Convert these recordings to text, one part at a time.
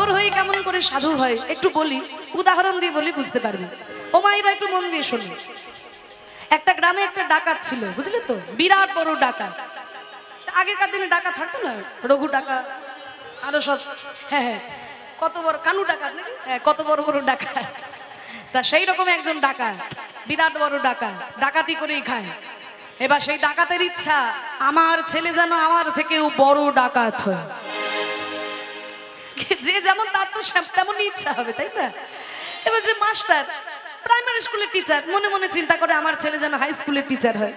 চোর হয়ে কেমন করে সাধু হয় একটু বলি, উদাহরণ দিয়ে বলি, বুঝতে পারবে। ও মায়েরা একটু মন দিয়ে শোনো। একটা গ্রামে একটা ডাকাত ছিল, বুঝলে তো, বিরাট বড় ডাকাত। আগেকার দিনে ডাকাত থাকতো না, রঘু ডাকাত আরো সব, হ্যাঁ হ্যাঁ, কত বড় কানু ডাকাত নাকি, হ্যাঁ, কত বড় বড় ডাকাত। তা সেই রকম একজন ডাকাত, বিরাট বড় ডাকাত, ডাকাতি করেই খায়। এবার সেই ডাকাতের ইচ্ছা, আমার ছেলে যেন আমার থেকেও বড় ডাকাত হয়। যে যেমন তার তো তেমনই ইচ্ছা হবে, তাই না? এবার যে মাস্টার, প্রাইমারি স্কুলের টিচার, মনে মনে চিন্তা করে আমার ছেলে যেন হাই স্কুলের টিচার হয়।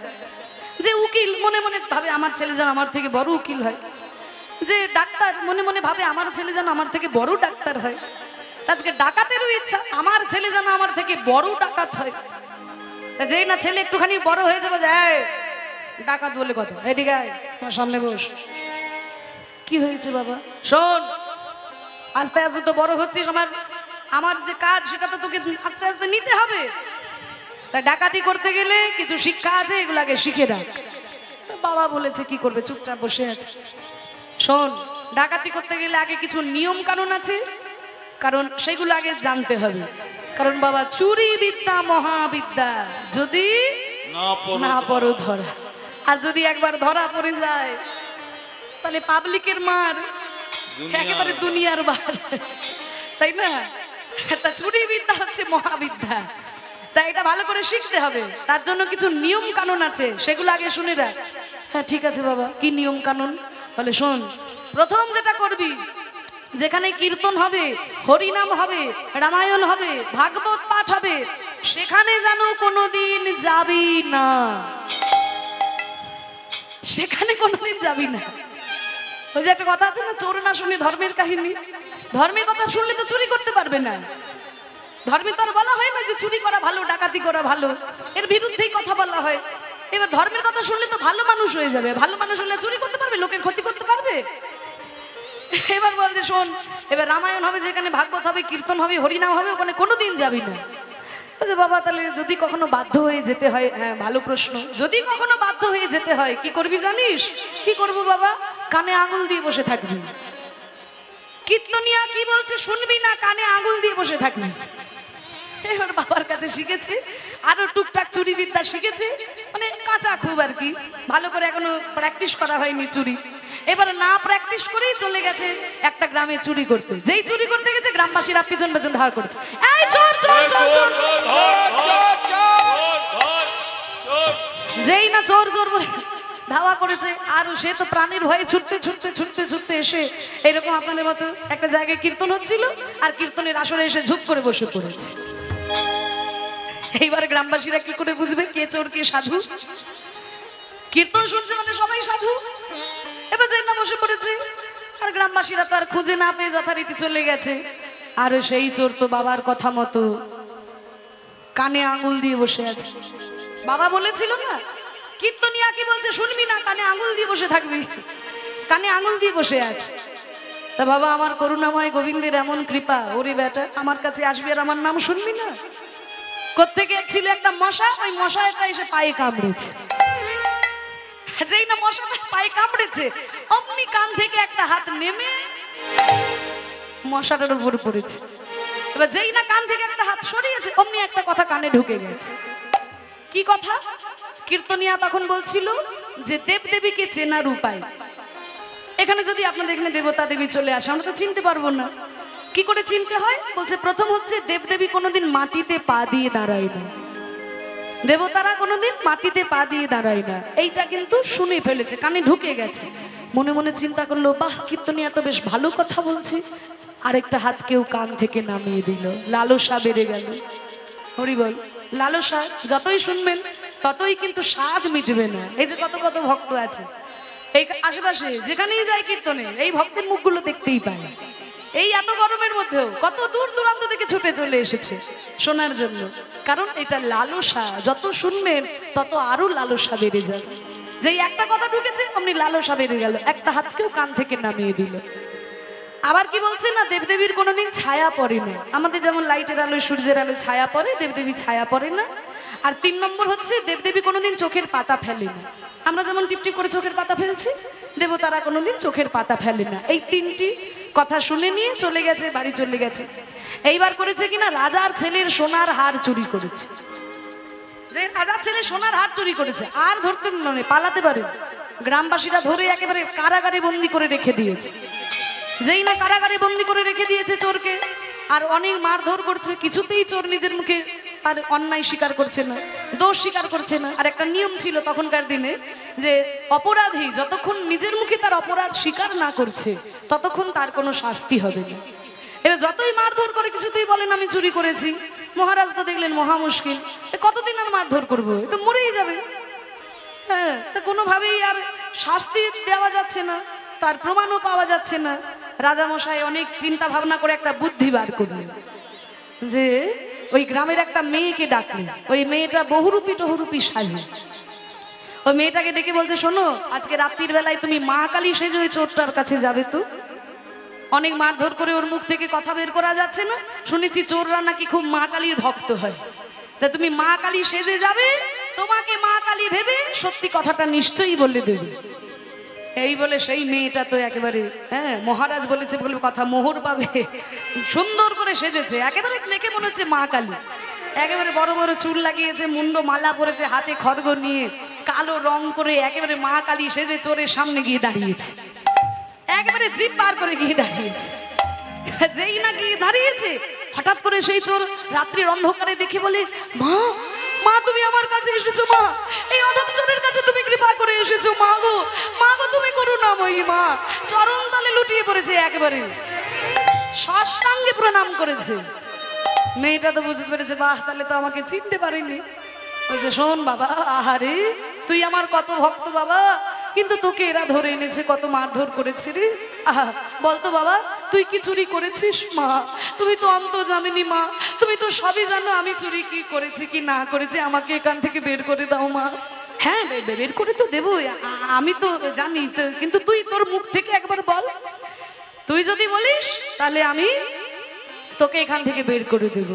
যে উকিল মনে মনে ভাবে আমার ছেলে যেন আমার থেকে বড় উকিল হয়। যে ডাক্তার মনে মনে ভাবে আমার ছেলে যেন আমার থেকে বড় ডাক্তার হয়। আজকে ডাকাতেরও ইচ্ছা আমার ছেলে যেন আমার থেকে বড় ডাকাত হয়। যেই না ছেলে একটুখানি বড় হয়ে যাবে, যায় ডাকাত বলে কথা, এদিকে আয়, আমার সামনে বস। কি হয়েছে বাবা? শোন, আস্তে আস্তে তো বড় হচ্ছিস, আমার যে কাজ সেটা তো তোকে আস্তে আস্তে নিতে হবে। তাই ডাকাতি করতে গেলে কিছু শিক্ষা আছে, এগুলাকে শিখে রাখ। বাবা বলেছে কি করবে, চুপচাপ বসে আছে। শোন, ডাকাতি করতে গেলে আগে কিছু নিয়ম কানুন আছে, কারণ সেগুলো আগে জানতে হবে। কারণ বাবা, চুরি বিদ্যা মহাবিদ্যা, যদি না পড়ো ধরা। আর যদি একবার ধরা পড়ে যায় তাহলে পাবলিকের মার, একেবারে দুনিয়ার বার, তাই না? তা চুরি বিদ্যা হচ্ছে মহাবিদ্যা, তাই এটা ভালো করে শিখতে হবে। তার জন্য কিছু নিয়ম কানুন আছে, সেগুলো আগে শুনে রাখ। হ্যাঁ ঠিক আছে বাবা, কি নিয়ম কানুন? বলে শোন, প্রথম যেটা করবি, যেখানে কীর্তন হবে, হরিনাম হবে, রামায়ণ হবে, ভাগবত পাঠ হবে, সেখানে যেন কোনোদিন যাবি না। সেখানে কোনোদিন যাবি না। ওই যে একটা কথা আছে না, চোর না শুনে ধর্মের কাহিনী। ধর্মের কথা শুনলে তো চুরি করতে পারবে না। ধর্মে তো আর বলা হয় না যে চুরি করা ভালো, ডাকাতি করা ভালো, এর বিরুদ্ধেই কথা বলা হয়। এবার ধর্মের কথা শুনলে তো ভালো মানুষ হয়ে যাবে। ভালো মানুষ হলে চুরি করতে পারবে, লোকের ক্ষতি করতে পারবে? এবার বলতে শোন, এবার রামায়ণ হবে, যেখানে ভাগবত হবে, কীর্তন হবে, হরিনাম হবে, ওখানে কোনোদিন যাবি না। আচ্ছা বাবা, তাহলে যদি কখনো বাধ্য হয়ে যেতে হয়? হ্যাঁ, ভালো প্রশ্ন। যদি কখনো বাধ্য হয়ে যেতে হয় কি করবি জানিস? কি করবো বাবা? কানে আঙুল দিয়ে বসে থাকবি। কীর্তনিয়া কি বলছে শুনবি না, কানে আঙুল দিয়ে বসে থাকবি। এবার বাবার কাছে শিখেছে, আরো টুকটাক চুরি বিদ্যা শিখেছে, মানে কাঁচা খুব আর কি, ভালো করে এখনো প্র্যাকটিস করা হয়নি চুরি। এবার না প্র্যাকটিস করেই চলে গেছে একটা গ্রামে চুরি করতে। যেই চুরি করতে গেছে, গ্রামবাসীরা পিছন পেছন ধার করেছে, এই চোর চোর চোর চোর। যেই না চোর চোর বলে ধাওয়া করেছে, আর সে তো প্রাণীর ভয়ে ছুটতে ছুটতে ছুটতে ছুটতে এসে এরকম আপনাদের মতো একটা জায়গায় কীর্তন হচ্ছিল, আর কীর্তনের আসরে এসে ঝুপ করে বসে পড়েছে। এইবার গ্রামবাসীরা কি করে বুঝবে কে চোর কে সাধু? কীর্তন শুনছে মানে সবাই সাধু। এবার যেই না বসে পড়েছে, আর গ্রামবাসীরা তার খুঁজে না পেয়ে যথারীতি চলে গেছে। আর সেই চোর তো বাবার কথা মতো কানে আঙুল দিয়ে বসে আছে। বাবা বলেছিল না, কীর্তনিয়া কি বলছে শুনবি না, কানে আঙুল দিয়ে বসে থাকবি। কানে আঙুল দিয়ে বসে আছে। তা বাবা, আমার করুণাময় গোবিন্দের এমন কৃপা, ওরে বেটা আমার কাছে আসবি আর আমার নাম শুনবি না? কোত্থেকে ছিল একটা মশা, ওই মশাটা এসে পায়ে কামড়েছে। যেই না মশাটা পায়ে কামড়েছে, অমনি কান থেকে একটা হাত নেমে মশাটার উপর পড়েছে। এবার যেই না কান থেকে একটা হাত সরিয়েছে, অমনি একটা কথা কানে ঢুকে গেছে। কি কথা? কীর্তনিয়া তখন বলছিল যে দেবদেবীকে চেনার উপায়। এখানে যদি আপনাদের এখানে দেবতা দেবী চলে আসে, আমরা তো চিনতে পারবো না। কি করে চিনতে হয়? বলছে প্রথম হচ্ছে দেবদেবী কোনোদিন মাটিতে পা দিয়ে দাঁড়ায় না, দেবতারা কোনোদিন মাটিতে পা দিয়ে দাঁড়ায় না। এইটা কিন্তু শুনে ফেলেছে, কানে ঢুকে গেছে। মনে মনে চিন্তা করলো, বাহ, কীর্তনিয়া তো বেশ ভালো কথা বলছে। আরেকটা হাত কেউ কান থেকে নামিয়ে দিল। লালসা বেড়ে গেল। হরি বল। লালসা যতই শুনবেন ততই কিন্তু স্বাদ মিটবে না। এই যে কত কত ভক্ত আছে এই আশেপাশে, যেখানেই যায় কীর্তনে এই ভক্তের মুখগুলো দেখতেই পায়। এই এত গরমের মধ্যেও কত দূর দূরান্ত থেকে ছুটে চলে এসেছে শোনার জন্য। কারণ এটা লালসা, যত শুনবেন তত আরো লালসা বেড়ে যাবে। যেই একটা কথা ঢুকেছে অমনি লালসা বেড়ে গেল, একটা হাতকেও কান থেকে নামিয়ে দিল। আবার কি বলছে না, দেবদেবীর কোনোদিন ছায়া পড়ে না। আমাদের যেমন লাইটের আলোয় সূর্যের আলোয় ছায়া পড়ে, দেবদেবী ছায়া পড়ে না। আর 3 নম্বর হচ্ছে দেবদেবী কোনোদিন চোখের পাতা ফেলে না। আমরা যেমন টিপটিপ করে চোখের পাতা ফেলছি, দেবতারা কোনোদিন চোখের পাতা ফেলে না। এই 3টি কথা শুনে নিয়ে চলে গেছে, বাড়ি চলে গেছে। এইবার করেছে কিনা, রাজার ছেলের সোনার হার চুরি করেছে। যে রাজার ছেলে সোনার হার চুরি করেছে, আর ধরতে মানে পালাতে পারে, গ্রামবাসীরা ধরে একেবারে কারাগারে বন্দি করে রেখে দিয়েছে। যেই না কারাগারে বন্দি করে রেখে দিয়েছে চোরকে, আর অনেক মারধর করছে, কিছুতেই চোর নিজের মুখে আর অন্যায় স্বীকার করছে না, দোষ স্বীকার করছে না। আর একটা নিয়ম ছিল তখনকার দিনে, যে অপরাধী যতক্ষণ নিজের মুখে তার অপরাধ স্বীকার না করছে ততক্ষণ তার কোনো শাস্তি হবে না। এবার যতই মারধর করে কিছুতেই বলেন আমি চুরি করেছি। মহারাজ তো দেখলেন মহা মুশকিল, কতদিন আর মারধর করবো, তো মরেই যাবে। হ্যাঁ, তা কোনোভাবেই আর শাস্তি দেওয়া যাচ্ছে না, তার প্রমাণও পাওয়া যাচ্ছে না। রাজামশাই অনেক চিন্তা ভাবনা করে একটা বুদ্ধি বার করলেন, যে ওই গ্রামের একটা মেয়েকে ডাকলেন। ওই মেয়েটা বহুরূপী টহুরূপী সাজে। ওই মেয়েটাকে ডেকে বলছে, শোনো, আজকে রাত্রির বেলায় তুমি মা কালী সেজে ওই চোরটার কাছে যাবে। তো অনেক মারধর করে ওর মুখ থেকে কথা বের করা যাচ্ছে না, শুনেছি চোররা নাকি খুব মা কালীর ভক্ত হয়, তা তুমি মা কালী সেজে যাবে, তোমাকে মা কালী ভেবে সত্যি কথাটা নিশ্চয়ই বলে দেবে। এই বলে সেই মেয়েটা তো একেবারে, হ্যাঁ, মহারাজ বলেছে বলে কথা, মোহর পাবে, সুন্দর করে সেজেছে, একেবারে দেখে মনে হচ্ছে মা কালী। একেবারে বড় বড় চুল লাগিয়েছে, মুন্ড মালা পরেছে, হাতে খড়গ নিয়ে কালো রং করে একেবারে মা কালী সেজে চোরের সামনে গিয়ে দাঁড়িয়েছে। একেবারে জিভ পার করে গিয়ে দাঁড়িয়েছে। যেই না গিয়ে দাঁড়িয়েছে, হঠাৎ করে সেই চোর রাত্রির অন্ধকারে দেখে বলে, মা, মা তুমি আমার কাছে এসেছো, মা, এই অধম চোরের কাছে তুমি কৃপা করে এসেছো, মা গো, মা গো, তুমি করুণাময়ী মা। চরণ তলে লুটিয়ে পড়েছে, একেবারে সাষ্টাঙ্গে প্রণাম করেছে। মেয়েটা তো বুঝতে পেরেছে, বাহ, তাহলে তো আমাকে চিনতে পারিনি। বলছে, শোন বাবা, আহারে তুই আমার কত ভক্ত বাবা, কিন্তু তোকে এরা ধরে এনেছে, কত মারধর করেছে রে। আহা, বলতো বাবা, তুই কি চুরি করেছিস? মা, তুমি তো অন্তর্যামিনী মা, তুমি তো সবই জানো আমি চুরি কি করেছি কি না করেছি, আমাকে এখান থেকে বের করে দাও মা। হ্যাঁ, বের করে তো দেবো, আমি তো জানি, কিন্তু তুই তোর মুখ থেকে একবার বল, তুই যদি বলিস তাহলে আমি তোকে এখান থেকে বের করে দেব।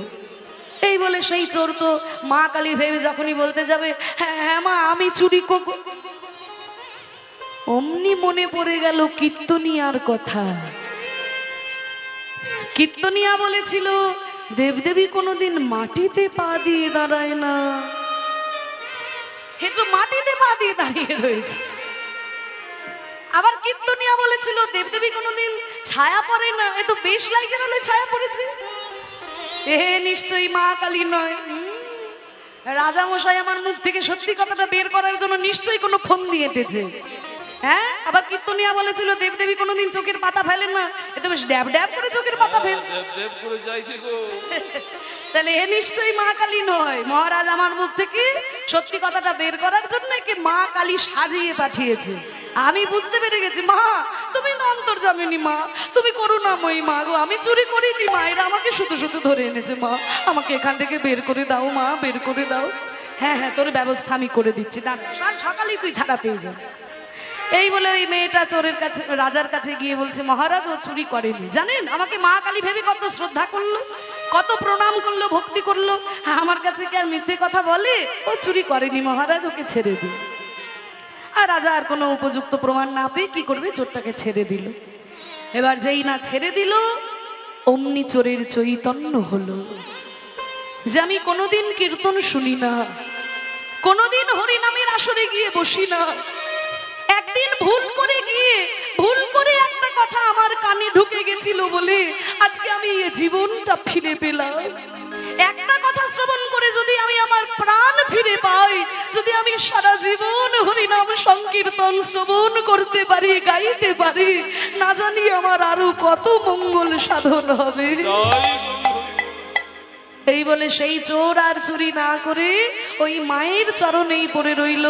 এই বলে সেই চোর তো মা কালী ভেবে যখনই বলতে যাবে, হ্যাঁ হ্যাঁ মা, আমি চুরি অমনি মনে পড়ে গেল কীর্তনিয়ার কথা। কীর্তনিয়া বলেছিল, দেবদেবী কোনোদিন মাটিতে পা দিয়ে দাঁড়ায় না, হে তো মাটিতে পা দিয়ে দাঁড়িয়ে রয়েছে। আবার কীর্তনিয়া বলেছিল, দেবদেবী কোনোদিন ছায়া পড়ে না, এ তো বেশ লাইটের আলোয় ছায়া পড়েছে, এ নিশ্চয়ই মা কালী নয়। রাজামশাই আমার মুখ থেকে সত্যি কথাটা বের করার জন্য নিশ্চয়ই কোনো ফোন দিয়ে এটেছে। হ্যাঁ, আবার কীর্তনিয়া বলেছিল, দেবদেবী কোনোদিন চোখের পাতা ফেলেন না, এ তো বেশ ড্যাব ড্যাব করে চোখের পাতা ফেলছে, তাহলে এ নিশ্চয়ই মা কালী নয়। মহারাজ আমার মুখ থেকে সত্যি কথাটা বের করার জন্য একে মা কালী সাজিয়ে পাঠিয়েছে। আমি বুঝতে পেরে গেছি, মা তুমি তো অন্তর্যামিনী মা, তুমি করুণাময়ী মা গো, আমি চুরি করিনি মা, এরা আমাকে শুধু শুধু ধরে এনেছে মা, আমাকে এখান থেকে বের করে দাও মা, বের করে দাও। হ্যাঁ হ্যাঁ, তোর ব্যবস্থা আমি করে দিচ্ছি, সকালেই তুই ছাড়া পেয়ে যাবি। এই বলে ওই মেয়েটা চোরের কাছে, রাজার কাছে গিয়ে বলছে, মহারাজ ও চুরি করেনি, জানেন আমাকে মা কালী ভেবে কত শ্রদ্ধা করলো, কত প্রণাম করলো, ভক্তি করলো, আমার কাছে কি আর মিথ্যে কথা বলে? ও চুরি করেনি মহারাজ, ওকে ছেড়ে দিন। আর রাজা আর কোনো উপযুক্ত প্রমাণ না পেয়ে কি করবে, চোরটাকে ছেড়ে দিল। এবার যেই না ছেড়ে দিল, অমনি চোরের চৈতন্য হলো যে আমি কোনোদিন কীর্তন শুনি না, কোনোদিন হরিনামের আসরে গিয়ে বসি না, একদিন ভুল করে একটা কথা আমার কানে ঢুকে গেছিল বলে আজকে আমি এই জীবনটা ফিরে পেলাম। একটা কথা শ্রবণ করে যদি আমি আমার প্রাণ ফিরে পাই, যদি আমি সারা জীবন হরিনাম সংকীর্তন শ্রবণ করতে পারি, গাইতে পারি, না জানি আমার আরো কত মঙ্গল সাধন হবে। এই বলে সেই চোর আর চুরি না করে ওই মায়ের চরণেই পড়ে রইল,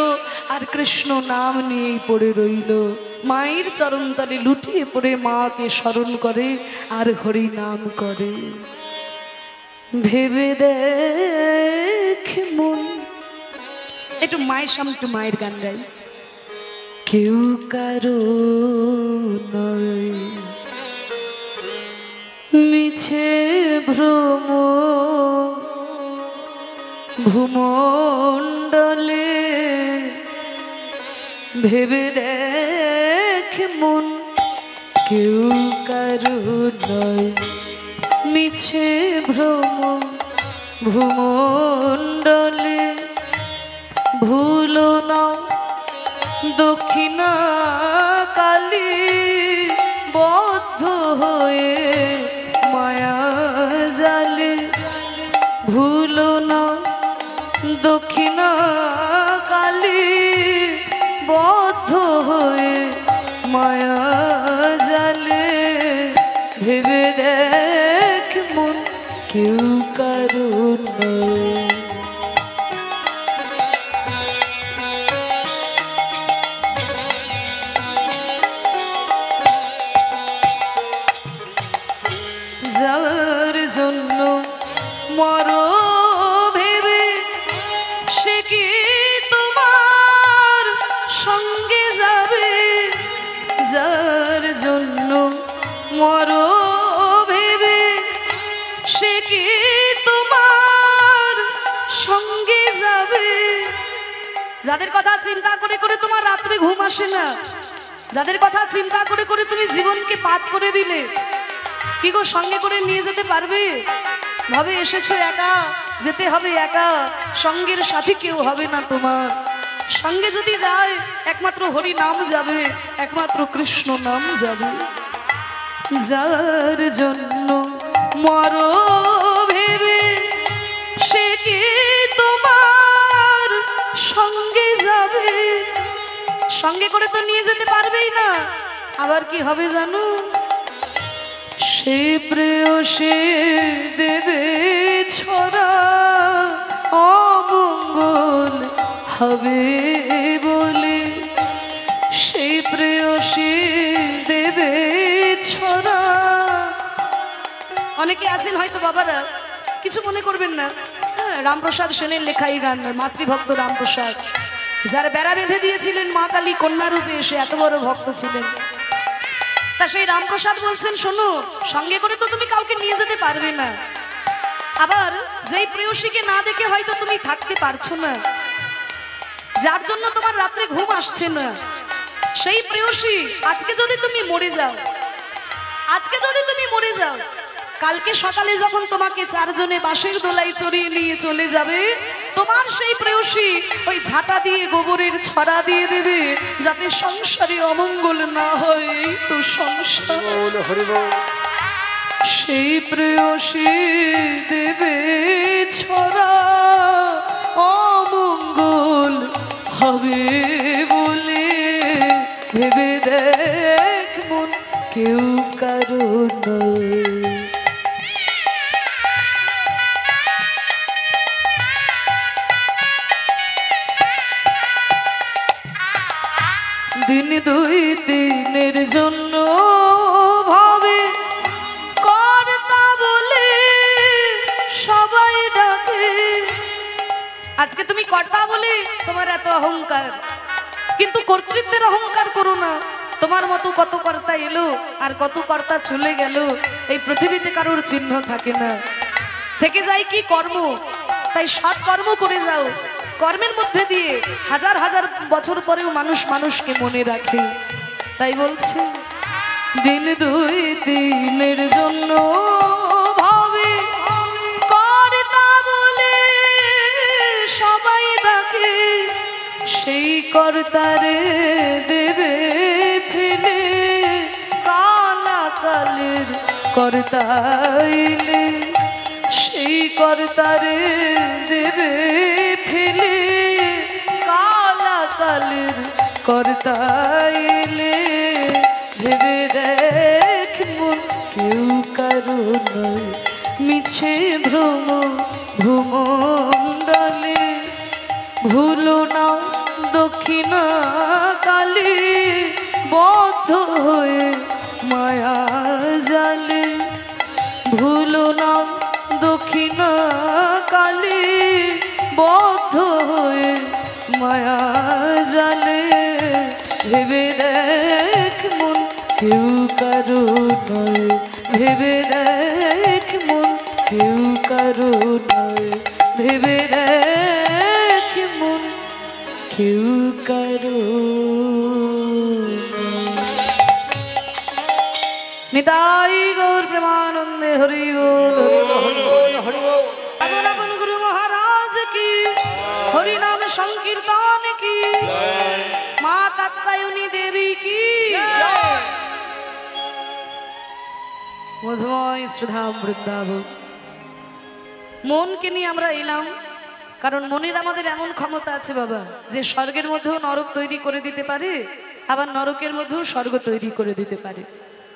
আর কৃষ্ণ নাম নিয়েই পড়ে রইল। মায়ের চরণ তলে লুটিয়ে পড়ে মাকে স্মরণ করে আর হরি নাম করে। ভেবে দেখ মন, একটু মায়ের সামনে একটু মায়ের গান গাই। কেউ কারো নয় মিছে ভ্রম ভূমণ্ডলে ভেবে দেখ মন কেউ কারো নয় মিছে ভ্রম ভূমণ্ডলে ভুলো না দক্ষিণা কালী বদ্ধ হয়ে মায়া জালে ভুলো না দক্ষিণা কালী বদ্ধ হয়ে মায়া জালে ভেবে দেখ মন কেউ কারো নয় যার জন্য মরো ভেবে সে কি তোমার সঙ্গে যাবে যার জন্য মরো ভেবে সে কি তোমার সঙ্গে যাবে যাদের কথা চিন্তা করে করে তোমার রাত্রে ঘুম আসে না যাদের কথা চিন্তা করে করে তুমি জীবনকে পাত করে দিলে কি গো সঙ্গে করে নিয়ে যেতে পারবে ভাবে এসেছো একা যেতে হবে একা সঙ্গের সাথী কেউ হবে না তোমার সঙ্গে যদি যায় একমাত্র হরি নাম যাবে একমাত্র কৃষ্ণ নাম যাবে যার জন্য মরো ভেবে সে কি তোমার সঙ্গে যাবে সঙ্গে করে তো নিয়ে যেতে পারবেই না আবার কি হবে জানো সে প্রেয়সী দেবে ছড়া অমঙ্গল হবে বলে সেই প্রেয়সী দেবে ছড়া অনেকে আছেন হয়তো বাবারা কিছু মনে করবেন না রামপ্রসাদ সেনের লেখা এই গান মাতৃভক্ত রামপ্রসাদ যার বেড়া বেঁধে দিয়েছিলেন মা কালী কন্যা রূপে এসে এত বড় ভক্ত ছিলেন তা সেই রামপ্রসাদ বলছেন শোনো সঙ্গে করে তো তুমি কাউকে নিয়ে যেতে পারবে না আবার যেই প্রেয়সীকে না দেখে হয়তো তুমি থাকতে পারছো না যার জন্য তোমার রাত্রে ঘুম আসছে না সেই প্রেয়সী আজকে যদি তুমি মরে যাও কালকে সকালে যখন তোমাকে চারজনে বাঁশের দোলায় চড়িয়ে নিয়ে চলে যাবে তোমার সেই প্রেয়সী ওই ঝাঁটা দিয়ে গোবরের ছড়া দিয়ে দেবে যাতে সংসারে অমঙ্গল না হয় তো সংসার সেই প্রেয়সী দেবে ছড়া অমঙ্গল হবে বলে ভেবে দেখ মন কেউ কারো নয় দিন দুই দিনের জন্য ভাবে কর্তা বলে সবাই ডাকে আজকে তুমি কর্তা বলে তোমার এত অহংকার কিন্তু কর্তৃত্বের অহংকার করো না তোমার মতো কত কর্তা এলো আর কত কর্তা চলে গেল এই পৃথিবীতে কারোর চিহ্ন থাকে না থেকে যায় কি কর্ম তাই সৎ কর্ম করে যাও কর্মের মধ্যে দিয়ে হাজার হাজার বছর পরেও মানুষ মানুষকে মনে রাখে তাই বলছে দিন দুই দিনের জন্য ভাবে কর্তা বলে সবাই ডাকে সেই কর্তারে দেবে ফেলে কালা কালের কর্তাইলে সেই কর্তারে দেবে ফেলে কালা কালের কর্তাইলে ভেবে দেখ মন কেউ কারো নয় মিছে ভ্রম ভূমণ্ডলে ভুলো না দক্ষিণা কালী বদ্ধ হয়ে মায়া জালে ভুলো না দক্ষিণা কালী বদ্ধ হয়ে মায়া জালে ভেবে দেখ মন কেউ কারো নয় ভেবে দেখ মন কেউ কারো নয় ভেবে দেখ মন কেউ কারো নিতাই গৌর প্রেমানন্দে হরি বল আপন আপন গুরু মহারাজ কি হরি নাম সংকীর্তন কি মা কাত্যায়নী দেবী কি মধুময় শ্রীধাম বৃন্দাবন। মনকে নিয়ে আমরা এলাম কারণ মনের আমাদের এমন ক্ষমতা আছে বাবা যে স্বর্গের মধ্যেও নরক তৈরি করে দিতে পারে, আবার নরকের মধ্যেও স্বর্গ তৈরি করে দিতে পারে।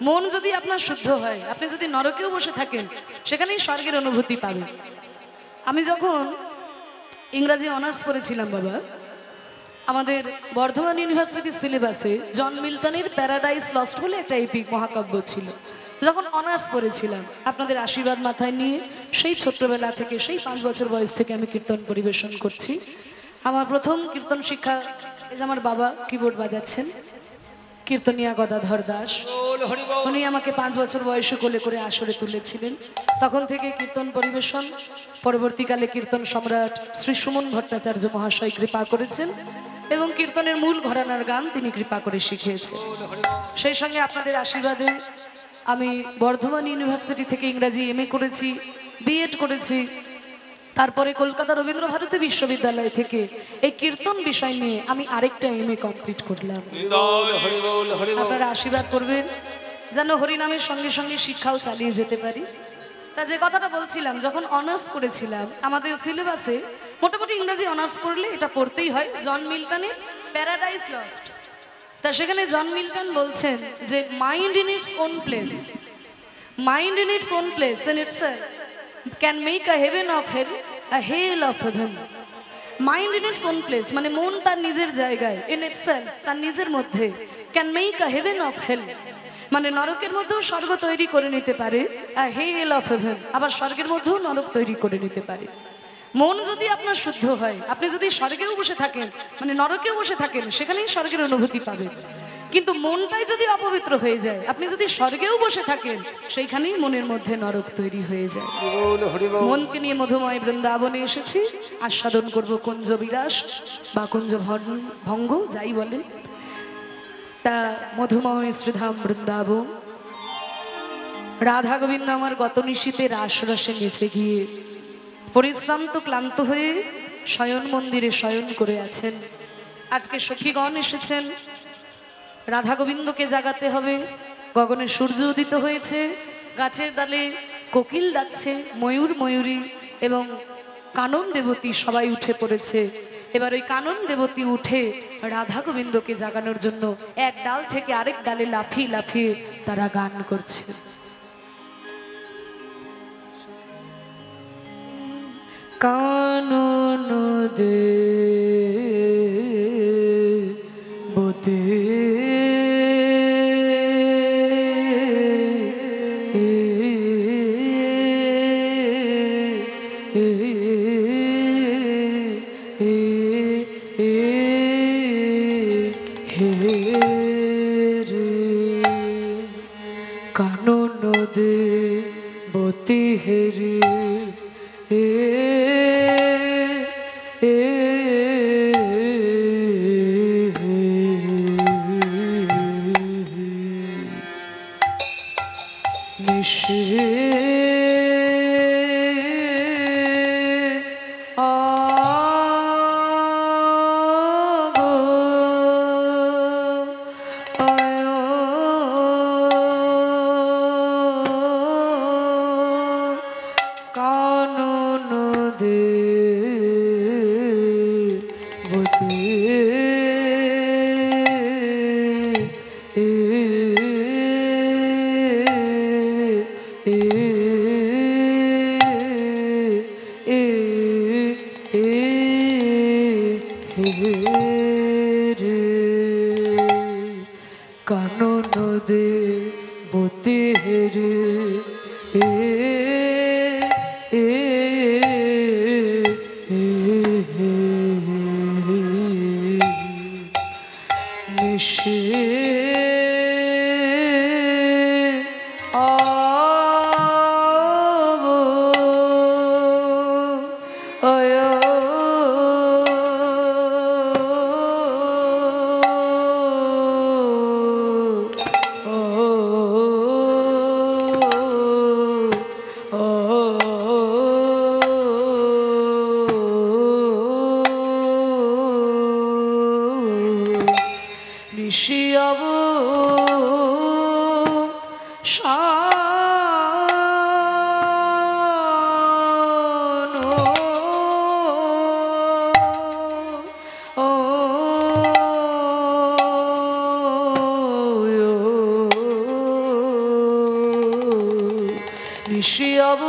মন যদি আপনার শুদ্ধ হয়, আপনি যদি নরকেও বসে থাকেন সেখানেই স্বর্গের অনুভূতি পাবেন। আমি যখন ইংরাজি অনার্স পড়েছিলাম বাবা, আমাদের বর্ধমান ইউনিভার্সিটির সিলেবাসে জন মিল্টনের প্যারাডাইস লস্ট বলে একটা এপিক মহাকাব্য ছিল। যখন অনার্স পড়েছিলাম আপনাদের আশীর্বাদ মাথায় নিয়ে সেই ছোট্টবেলা থেকে, সেই 5 বছর বয়স থেকে আমি কীর্তন পরিবেশন করছি। আমার প্রথম কীর্তন শিক্ষা, এই যে আমার বাবা কিবোর্ড বাজাচ্ছেন, কীর্তনিয়া গদাধর দাস, উনি আমাকে 5 বছর বয়সে কোলে করে আসরে তুলেছিলেন। তখন থেকে কীর্তন পরিবেশন, পরবর্তীকালে কীর্তন সম্রাট শ্রী সুমন ভট্টাচার্য মহাশয় কৃপা করেছেন এবং কীর্তনের মূল ঘরানার গান তিনি কৃপা করে শিখিয়েছেন। সেই সঙ্গে আপনাদের আশীর্বাদে আমি বর্ধমান ইউনিভার্সিটি থেকে ইংরাজি এমএ করেছি, বিএড করেছি। তারপরে কলকাতা রবীন্দ্রভারতী বিশ্ববিদ্যালয় থেকে এই কীর্তন বিষয় নিয়ে আমি আরেকটা এমএ কমপ্লিট করলাম। আপনারা আশীর্বাদ করবেন যেন হরিনামের সঙ্গে সঙ্গে শিক্ষাও চালিয়ে যেতে পারি। তা যে কথাটা বলছিলাম, যখন অনার্স করেছিলাম আমাদের সিলেবাসে মোটামুটি ইংরাজি অনার্স পড়লে এটা পড়তেই হয় জন মিল্টনের প্যারাডাইস লস্ট। তা সেখানে জন মিল্টন বলছেন যে mind in its own place, mind in its own place in itself can make a heaven of hell, a hell of heaven. Mind in its own place মানে মন তার নিজের জায়গায়, ইন ইটসেলফ তার নিজের মধ্যে, can make a heaven of hell মানে নরকের মধ্যেও স্বর্গ তৈরি করে নিতে পারে, আ হেল অফ হেভেন আবার স্বর্গের মধ্যেও নরক তৈরি করে নিতে পারে। মন যদি আপনার শুদ্ধ হয়, আপনি যদি স্বর্গেও বসে থাকেন মানে নরকেও বসে থাকেন সেখানেই স্বর্গের অনুভূতি পাবেন। কিন্তু মনটাই যদি অপবিত্র হয়ে যায়, আপনি যদি স্বর্গেও বসে থাকেন সেইখানেই মনের মধ্যে নরক তৈরি হয়ে যায়। মনকে নিয়ে মধুময় বৃন্দাবনে এসেছি, আস্বাদন করব কুঞ্জ বিলাস বা কুঞ্জ ভঙ্গ যাই বলেন। তা মধুময় শ্রীধাম বৃন্দাবন, রাধা গোবিন্দ আমার গত নিশীতে রাস রসে নেচে গিয়ে পরিশ্রান্ত ক্লান্ত হয়ে শয়ন মন্দিরে শয়ন করে আছেন। আজকে সখীগণ এসেছেন, রাধা গোবিন্দকে জাগাতে হবে। গগনে সূর্য উদিত হয়েছে, গাছের ডালে কোকিল ডাকছে, ময়ূর ময়ূরী এবং কানন দেবতী সবাই উঠে পড়েছে। এবার ওই কানন দেবতী উঠে রাধা গোবিন্দকে জাগানোর জন্য এক ডাল থেকে আরেক ডালে লাফিয়ে লাফিয়ে তারা গান করছে। কানন দেবতী কানন দেবতী হেরে কানন দেবতী হেরে নিশি অব নিশি অব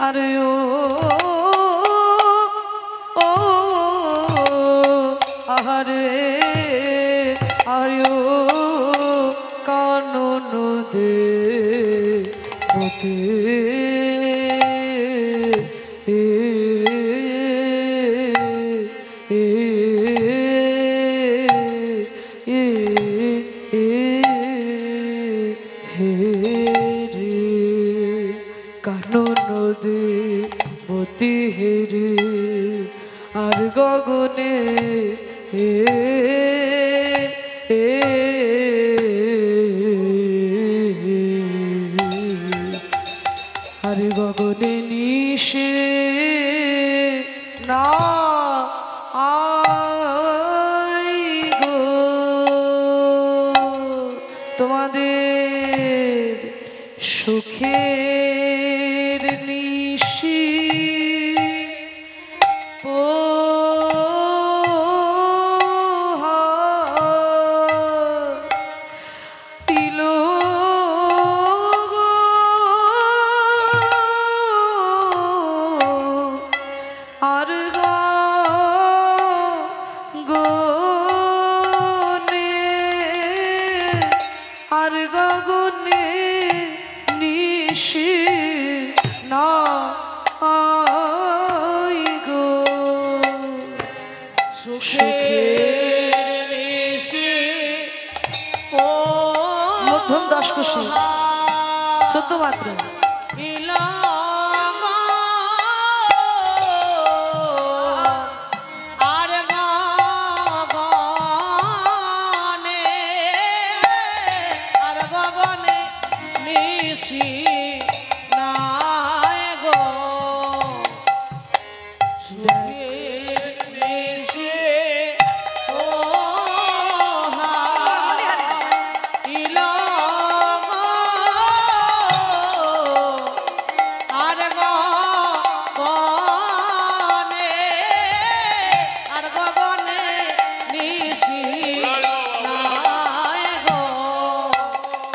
আরে ও আহারে আরে ও কানন দে হতে কানন দে মতি হেরে আর গগনে আর গগনে নিশে না আই গো তোমাদের সুখের নিশি আর গগনে নিশি না আই গো সুখের নিশি মধ্যম দশকোষী 14 মাত্র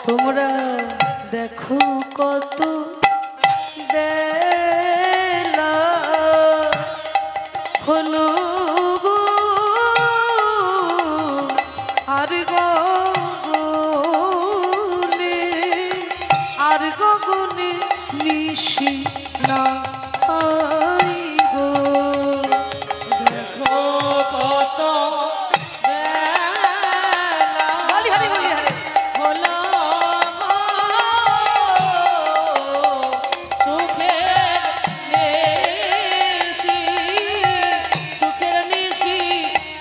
তোমরা দেখো কত বেলা হলো গো আর গগনে নিশি না আই গো দেখো কত বলি হরে বলি হরে হলো সুখের নিশি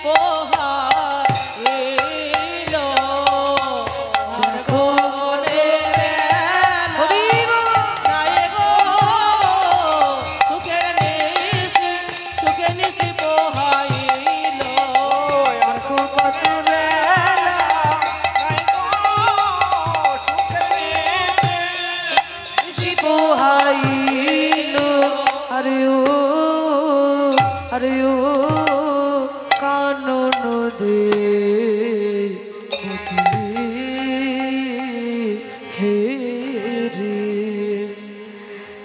পোহার এলো আর গগনে নাই গো সুখের নিশি পোহাইলো আর কত পোহাইলো আরে ও কানন দে হে রে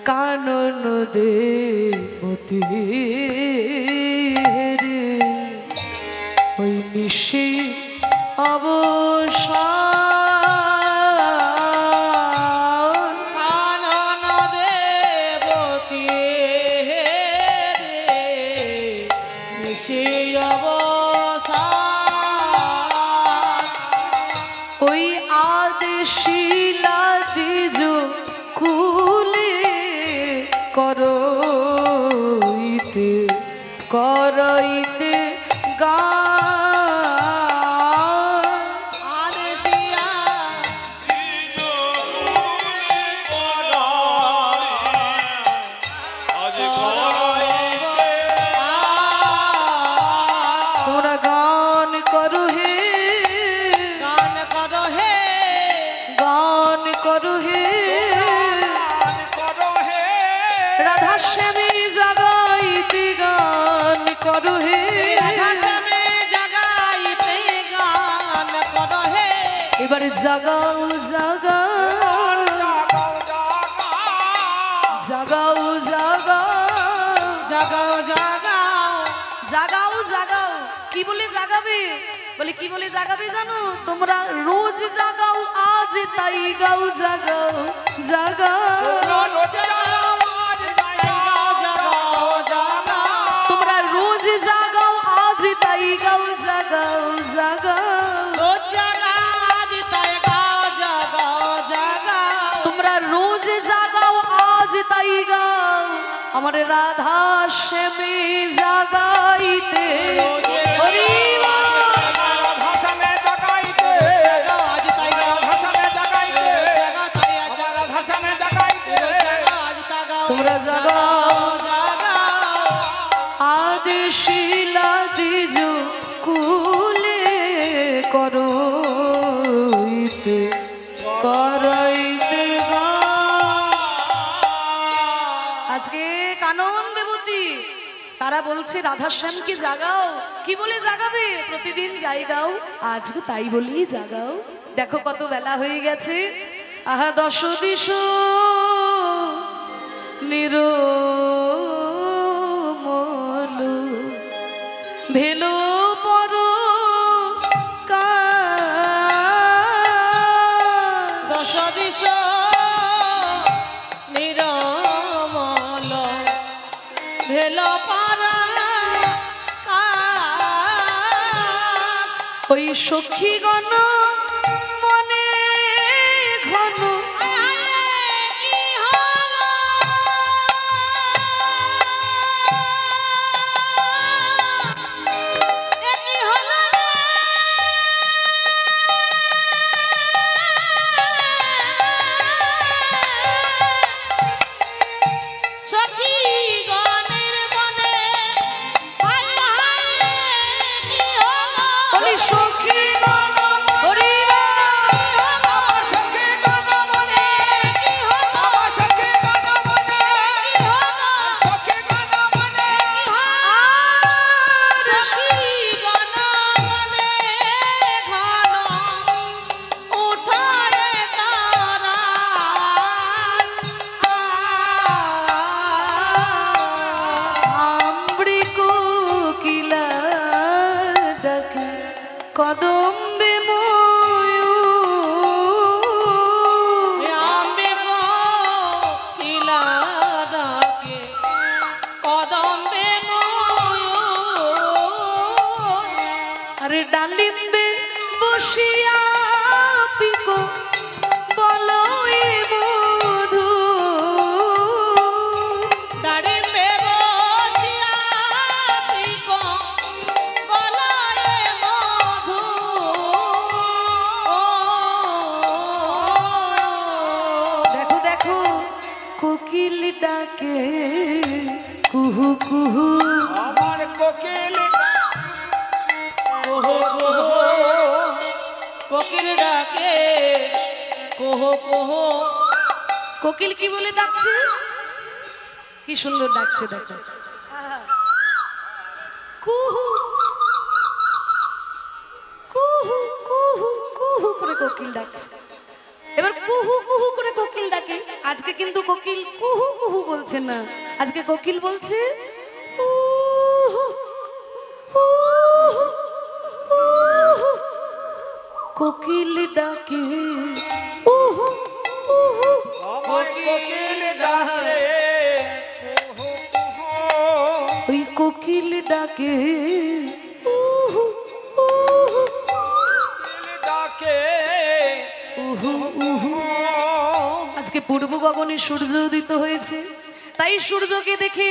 কানন দে মতি রে ওই নিশি অবসান কানন দেবতী নিশি অবসান ওই আদেশিলা দিজ কুলে করইতে গান আদেশিয়া আজ এবারে জাগাও জাগাও জাগাও জাগাও জাগাও জাগাও জাগাও জাগাও কি বলে জাগাবে বলে কি বলে জাগাবে জানো তোমরা রোজ জাগাও আজ তাই গাও জাগাও জাগাও তোমরা রোজ জাগাও আজ তাই গাও জাগাও জাগাও তোমরা রোজ জাগাও আজ তাই গাও আমার রাধা শ্যামে জাগাইতে তোমরা জাগাও আদেশিলা দিজ কুলে করইতে করইতে আজকে কানন দেবতী তারা বলছে রাধাশ্যামকে জাগাও কি বলে জাগাবে প্রতিদিন জায়গাও আজও তাই বলেই জাগাও দেখো কত বেলা হয়ে গেছে আহা দশ দিশ নিরমল ভেলো পর দশ দিশ নিরমল ভেল পারা ওই সখীগণ মনে ঘন কদম্বে আরে ডালিম্বে বসিয়া পিকো বলো এ মধু ডালিম্বে বসিয়া পিকো বলো এ মধু দেখো দেখো কোকিল ডাকে কুহু কুহু আমার কোকিল কোহো কোহো কোকিল ডাকে কোহো কোহো কোকিল কি বলে ডাকছে কি সুন্দর ডাকছে দেখো কুহু কুহু কুহু কুহু করে কোকিল ডাকছে এবার কুহু কুহু করে কোকিল ডাকে আজকে কিন্তু কোকিল কুহু কুহু বলছে না আজকে কোকিল বলছে উহু, উহু, উহু। কোকিল ডাকে উহু উহু আমার কোকিল ডাকে কুহু কুহু ওই কোকিল ডাকে উহু উহু কোকিল ডাকে উহু উহু আজকে পূর্ব গগনে সূর্য উদিত হয়েছে তাই সূর্যকে দেখে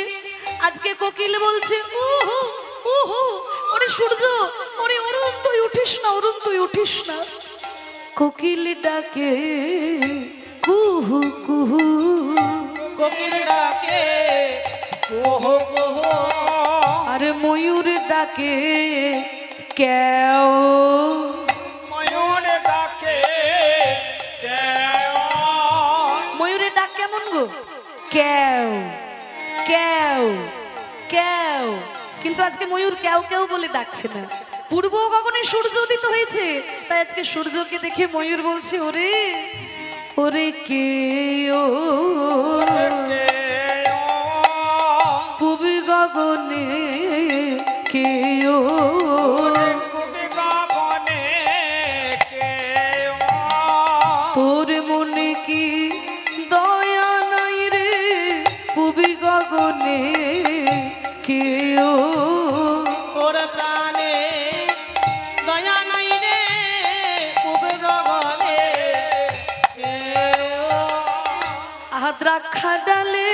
আজকে কোকিল বলছে উহু উহু ওরে সূর্য ওরে অরুণ তুই উঠিস না অরুণ তুই উঠিস না কোকিল ডাকে কুহু কুহু কোকিল ডাকে কোহো কোহো আরে ময়ূর ডাকে কেও ময়ূর ডাকে ময়ূরের ডাক কেমন গো কেও কেও কেও কিন্তু আজকে ময়ূর কেও কেও বলে ডাকছে না পূর্ব গগনে সূর্য উদিত হয়েছে, তাই আজকে সূর্যকে দেখে ময়ূর বলছে ওরে ওরে কে ও পূর্ব গগনে কে ও তোর মনে কি দয়া নাই রে পূর্ব গগনে কে ও তোর প্রাণে দয়া নাই রে পূবে গগনে কেউ। দ্রাক্ষা ডালে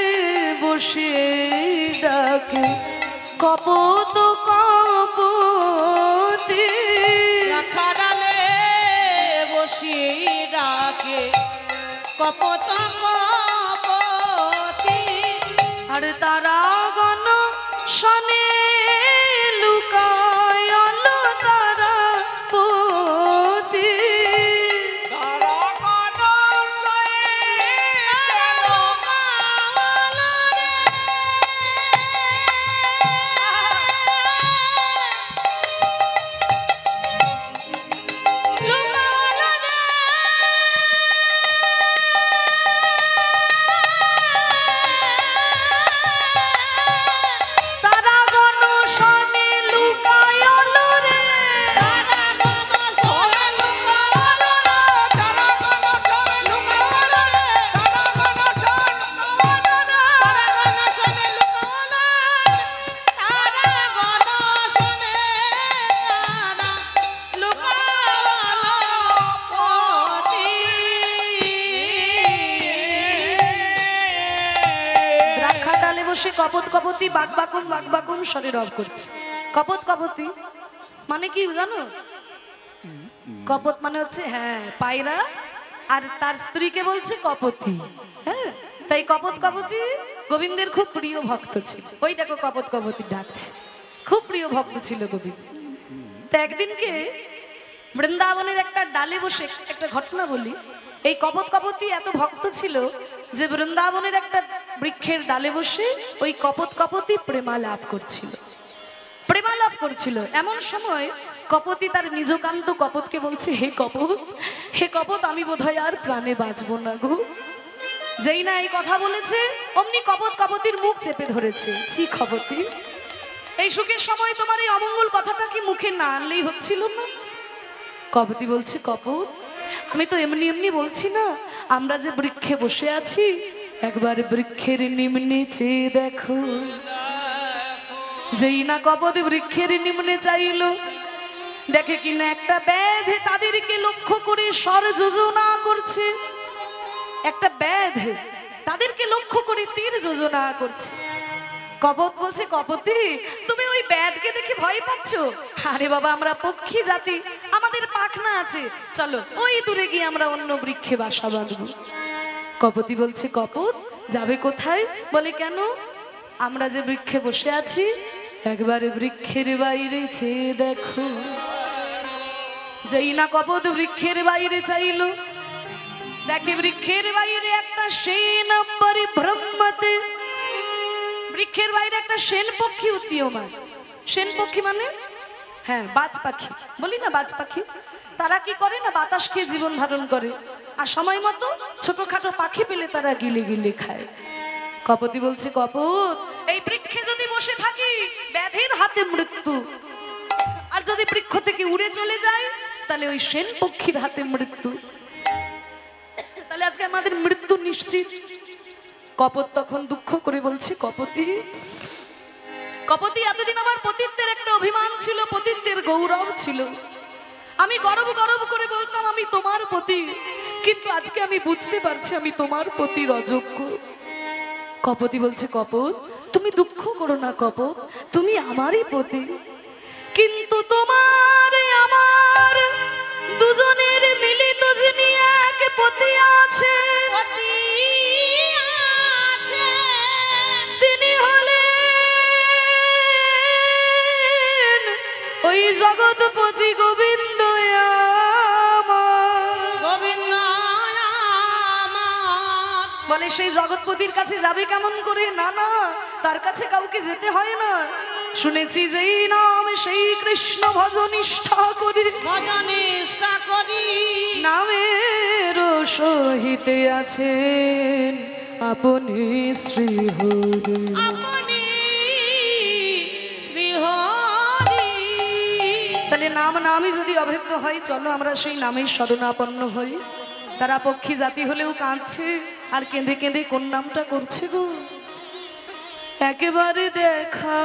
বসে ডাকে কপত কপতি রাখা ডালে বসি ডাকে কপত কপতি আর তারা গণ শনে লুকায় তারা পতি তারা গণ শনে লুকায় রে দ্রাক্ষা ডালে বসে কপত কপতি বাকবাকুম স্বরে রব করছে। কপত কপতি মানে কি জানো? কপত মানে হচ্ছে হ্যাঁ পায়রা, আর তার স্ত্রীকে বলছে কপতি। হ্যাঁ, তাই কপত কপতি গোবিন্দের খুব প্রিয় ভক্ত ছিল। ওই দেখো কপত কপতি ডাকছে, খুব প্রিয় ভক্ত ছিল গোবিন্দ। তা একদিনকে বৃন্দাবনের একটা ডালে বসে একটা ঘটনা বলি। এই কপত কপতি এত ভক্ত ছিল যে বৃন্দাবনের একটা বৃক্ষের ডালে বসে ওই কপত কপতি প্রেমালাপ করছিল। এমন সময় কপতি তার নিজকান্ত কপতকে বলছে হে কপত আমি বোধহয় আর প্রাণে বাঁচবো না গো। যেই না এই কথা বলেছে অমনি কপত কপতির মুখ চেপে ধরেছে। ছি কপতি, এই সুখের সময় তোমার এই অমঙ্গল কথাটা কি মুখে না আনলেই হচ্ছিল না? কপতি বলছে কপত আমি তো এমনি বলছি না, আমরা যে বৃক্ষে বসে আছি একবার বৃক্ষের নিম্নে চেয়ে দেখো। যেই না কপত বৃক্ষের নিম্নে চাইলো, দেখে কিনা একটা ব্যাধ তাদেরকে লক্ষ্য করে স্বর যোজনা করছে। একটা ব্যাধ তাদেরকে লক্ষ্য করে তীর যোজনা করছে। কপত বলছে কপতি তুমি ওই ব্যাধকে দেখে ভয় পাচ্ছ? আরে বাবা আমরা পক্ষী জাতি, আমাদের পাখনা আছে, চলো ওই দূরে গিয়ে আমরা অন্য বৃক্ষে বাসা বাঁধবো। কপতি বলছে কপত যাবে কোথায়? বলে কেন, আমরা যে বৃক্ষে বসে আছি একবারে বৃক্ষের বাইরে চেয়ে দেখো। যেই না কপত বৃক্ষের বাইরে চাইলো, দেখে বৃক্ষের বাইরে একটা সেই নম্বরে ব্রহ্মতে, বৃক্ষের বাইরে একটা সেন পক্ষী উদীয়মান। সেন পক্ষী মানে হ্যাঁ বাজ পাখি, বলি না বাজ পাখি। তারা কি করে না বাতাস খেয়ে জীবন ধারণ করে, আর সময় মতো ছোটখাটো পাখি পেলে তারা গিলে গিলে খায়। কপতি বলছে কপত এই বৃক্ষে যদি বসে থাকি ব্যাধির হাতে মৃত্যু, আর যদি বৃক্ষ থেকে উড়ে চলে যায় তাহলে ওই সেন পক্ষীর হাতে মৃত্যু, তাহলে আজকে আমাদের মৃত্যু নিশ্চিত। কপত তখন দুঃখ করে বলছে কপতি এতদিন আমার পতিত্বের একটা অভিমান ছিল, পতিত্বের গৌরব ছিল, আমি গর্ব করে বলতাম আমি তোমার পতি, কিন্তু আজকে আমি বুঝতে পারছি আমি তোমার পতির অযোগ্য। কপতি বলছে কপত তুমি দুঃখ করো না কপত, তুমি আমারই পতি, কিন্তু তোমার আমার দুজনের মিলিত যিনি এক পতি আছে তিনি হলেন ওই জগৎপতি গোবিন্দ বলে। সেই জগৎপতির কাছে যাবে কেমন করে? না তার কাছে কাউকে যেতে হয় না। শুনেছি যেই নাম সেই কৃষ্ণ ভজনিষ্ঠা করি, ভজনিষ্ঠা করি, নামের সহিত আছেন আপনি শ্রী হরি। আপনি শ্রীহরি। তাহলে নামই যদি অভেদ্য হয়, চলো আমরা সেই নামের শরণাপন্ন হই। তারা পক্ষী জাতি হলেও কাঁদছে আর কেঁদে কেঁদে কোন নামটা করছে গো। একেবারে দেখা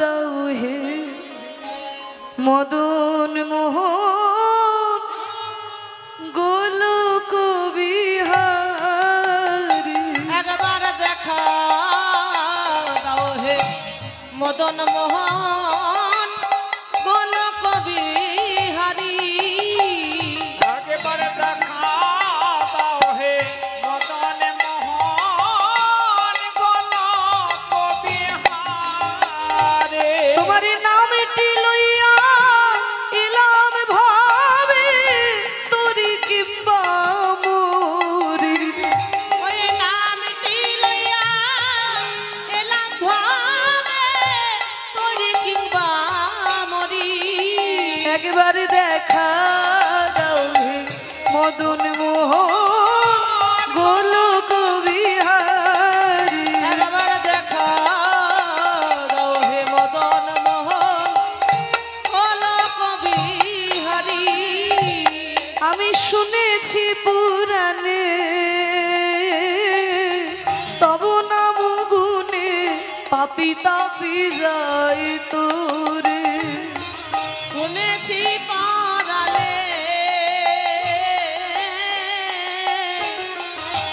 দাও হে মদন মোহন গোলক বিহারী। একবার দেখা দাও হে মদন মোহন গোলক বিহারী। একেবারে দেখা দাও হে মদন মোহন গোলক বিহারী। তোমার নামটি লইয়া এলাম ভাবে তোরি কিংবা মোরি। ওই নামটি লইয়া এলাম ভাবে তোরে কিংবা মরি। একবারে দেখা দাও হে মদন মোহন গোলক বিহারী। একবার দেখা দাও হে মদন মোহন গোলক বিহারী। আমি শুনেছি পুরাণে তব নাম গুণে পাপি তাপি যায় তোরে। শুনেছি পারালে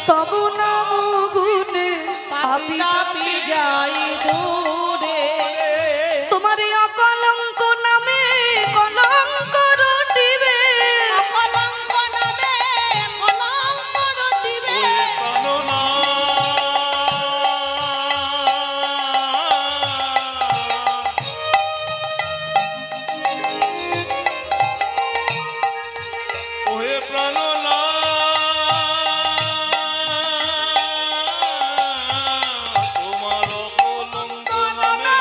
তব নাম গুণে পাপি পাপি তাপি যাই দূরে। তোমার এই অকলঙ্ক নামে কলঙ্ক রটিবে। কলঙ্ক নামে কলঙ্ক রটিবে। ওহে প্রাণনাথ, তোমার কলঙ্ক নামে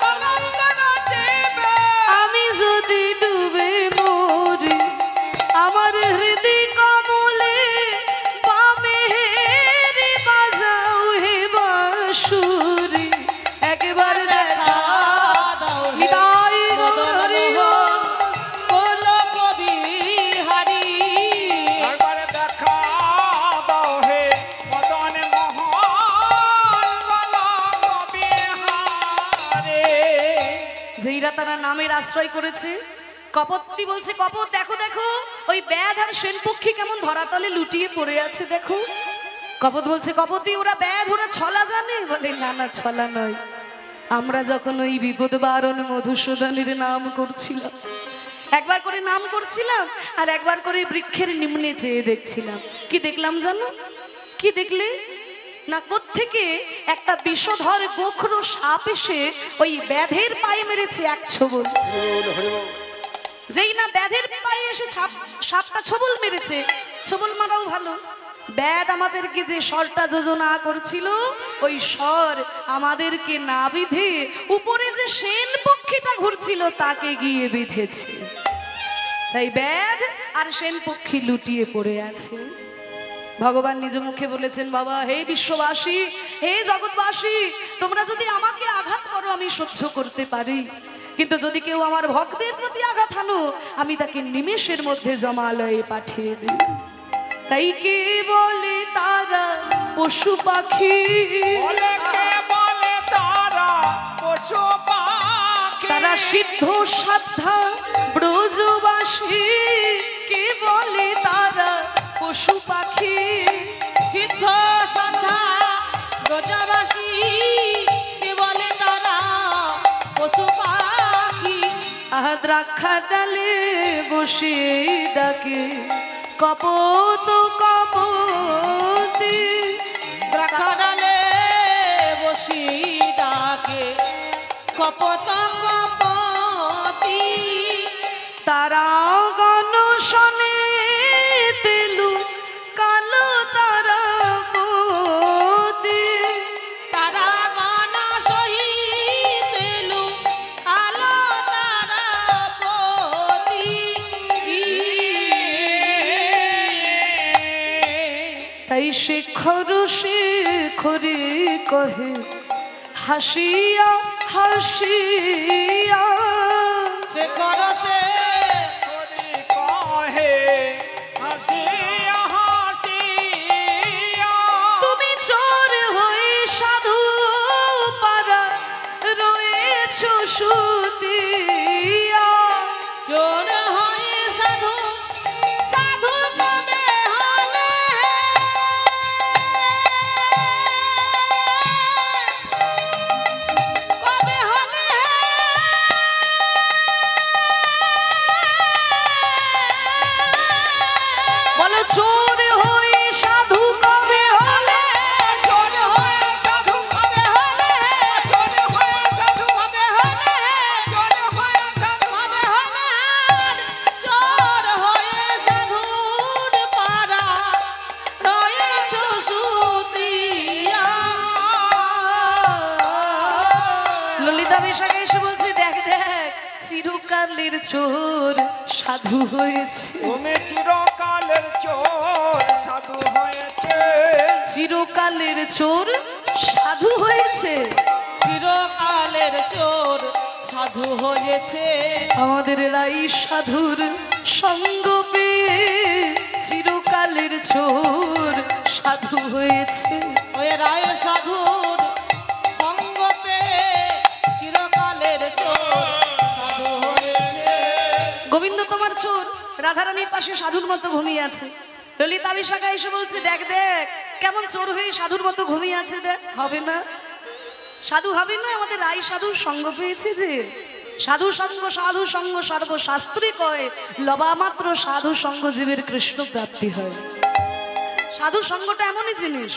কলঙ্ক রটিবে। আমি যদি ডুবে মরি আমার হৃদয় কমলে বামে হেরি বাজাও হে বাঁশুরি। একবার দেখা দাও হে হৃদয় মদন হরি মোহন গোলক বিহারী। একবারে দেখা দাও হে মদন মোহন গোলক বিহারী। যেইরা তারা নামের আশ্রয় করেছে, কপত্তি বলছে কপত দেখো দেখো ওই ব্যাধ আর সেনপক্ষী কেমন ধরাতলে লুটিয়ে পড়ে আছে দেখো। কপত বলছে কপতি ওরা ব্যাধ ওরা ছলা জানে? বলে না না ছলা নয়, আমরা যখন ওই বিপদ বারণ মধুসূদনের নাম করছিলাম, একবার করে নাম করছিলাম আর একবার করে বৃক্ষের নিম্নে চেয়ে দেখছিলাম। কি দেখলাম জানো? কি দেখলে না, কোত্থেকে একটা বিষধর গোখরো সাপ এসে ওই ব্যাধের পায়ে মেরেছে এক ছোবল। যেই না ব্যাধের পায়ে এসে সাপটা ছোবল মেরেছে, ছোবল মারাও ভালো, ব্যাধ আমাদেরকে যে স্বরটা যোজনা করছিল ওই স্বর আমাদেরকে না বিধে উপরে যে সেন পক্ষীটা ঘুরছিল তাকে গিয়ে বিধেছে। তাই ব্যাধ আর সেন পক্ষী লুটিয়ে পড়ে আছে। ভগবান নিজ মুখে বলেছেন, বাবা হে বিশ্ববাসী, হে জগৎবাসী, তোমরা যদি আমাকে আঘাত করো আমি সহ্য করতে পারি, কিন্তু যদি কেউ আমার ভক্তের প্রতি আঘাত আনো আমি তাকে নিমেষের মধ্যে জমালয়ে পাঠিয়ে দিই। তাই কে বলে তারা পশু পাখি, বলে কে বলে তারা পশু পাখি। তারা সিদ্ধ সাধ্যা ব্রজবাসী। কে বলে তারা পশু পাখি, সিদ্ধ সন্ধ্যা ব্রজবাসী। কে বলে তারা পশু পাখি। আহা দ্রাক্ষা ডালে বসে ডাকে কপত কপতি। দ্রাক্ষা ডালে বসি ডাকে কপত কপতি। তারা গণ শনে তেলু কালো তারা পতি। তারা গান সহিত এলু আলো তাই শেখর শেখরে কহে হাসিয়া হাসিয়া, শেখর সে হরি কহে হাসিয়া হাসিয়া, তুমি চোর হয়ে সাধু পারা রয়েছ সুতিয়া। চোর হয় সাধু, সাধু কবে হলে, কবে হলে, বলো চোর হয়ে সাধু কবে হলে, চোর হয়ে সাধু কবে হলে, চোর হয়ে সাধু কবে হলে, চোর হয়ে সাধু কবে হলে, চোর হয়ে সাধুর পাড়া রয়েছ সুতিয়া। ললিতা বেশাকে এসে বলছে দেখ দেখ চিরকালের চোর সাধু হয়েছে, তুমি চিরকালের চোর সাধু হয়েছে, চিরকালের চোর সাধু হয়েছে। চিরকালের চোর সাধু হয়েছে, আমাদের রাই সাধুর সঙ্গ পেয়ে চিরকালের চোর সাধু হয়েছে। ওই রায় সাধুর সঙ্গ পেয়ে চিরকালের চোর সাধু হয়েছে। গোবিন্দ তোমার চোর রাধারানীর পাশে সাধুর মতো ঘুমিয়ে আছে। ললিতা বিশাখা এসে বলছে দেখ দেখ কেমন চোর হয়ে সাধুর মতো ঘুমিয়ে আছে, দেখ হবে না সাধু হবে না, আমাদের রাই সাধুর সঙ্গ পেয়েছে যে। সাধু সঙ্গ সর্বশাস্ত্রে কয় লবা মাত্র সাধু সঙ্গ জীবের কৃষ্ণ প্রাপ্তি হয়। সাধু সঙ্গটা এমনই জিনিস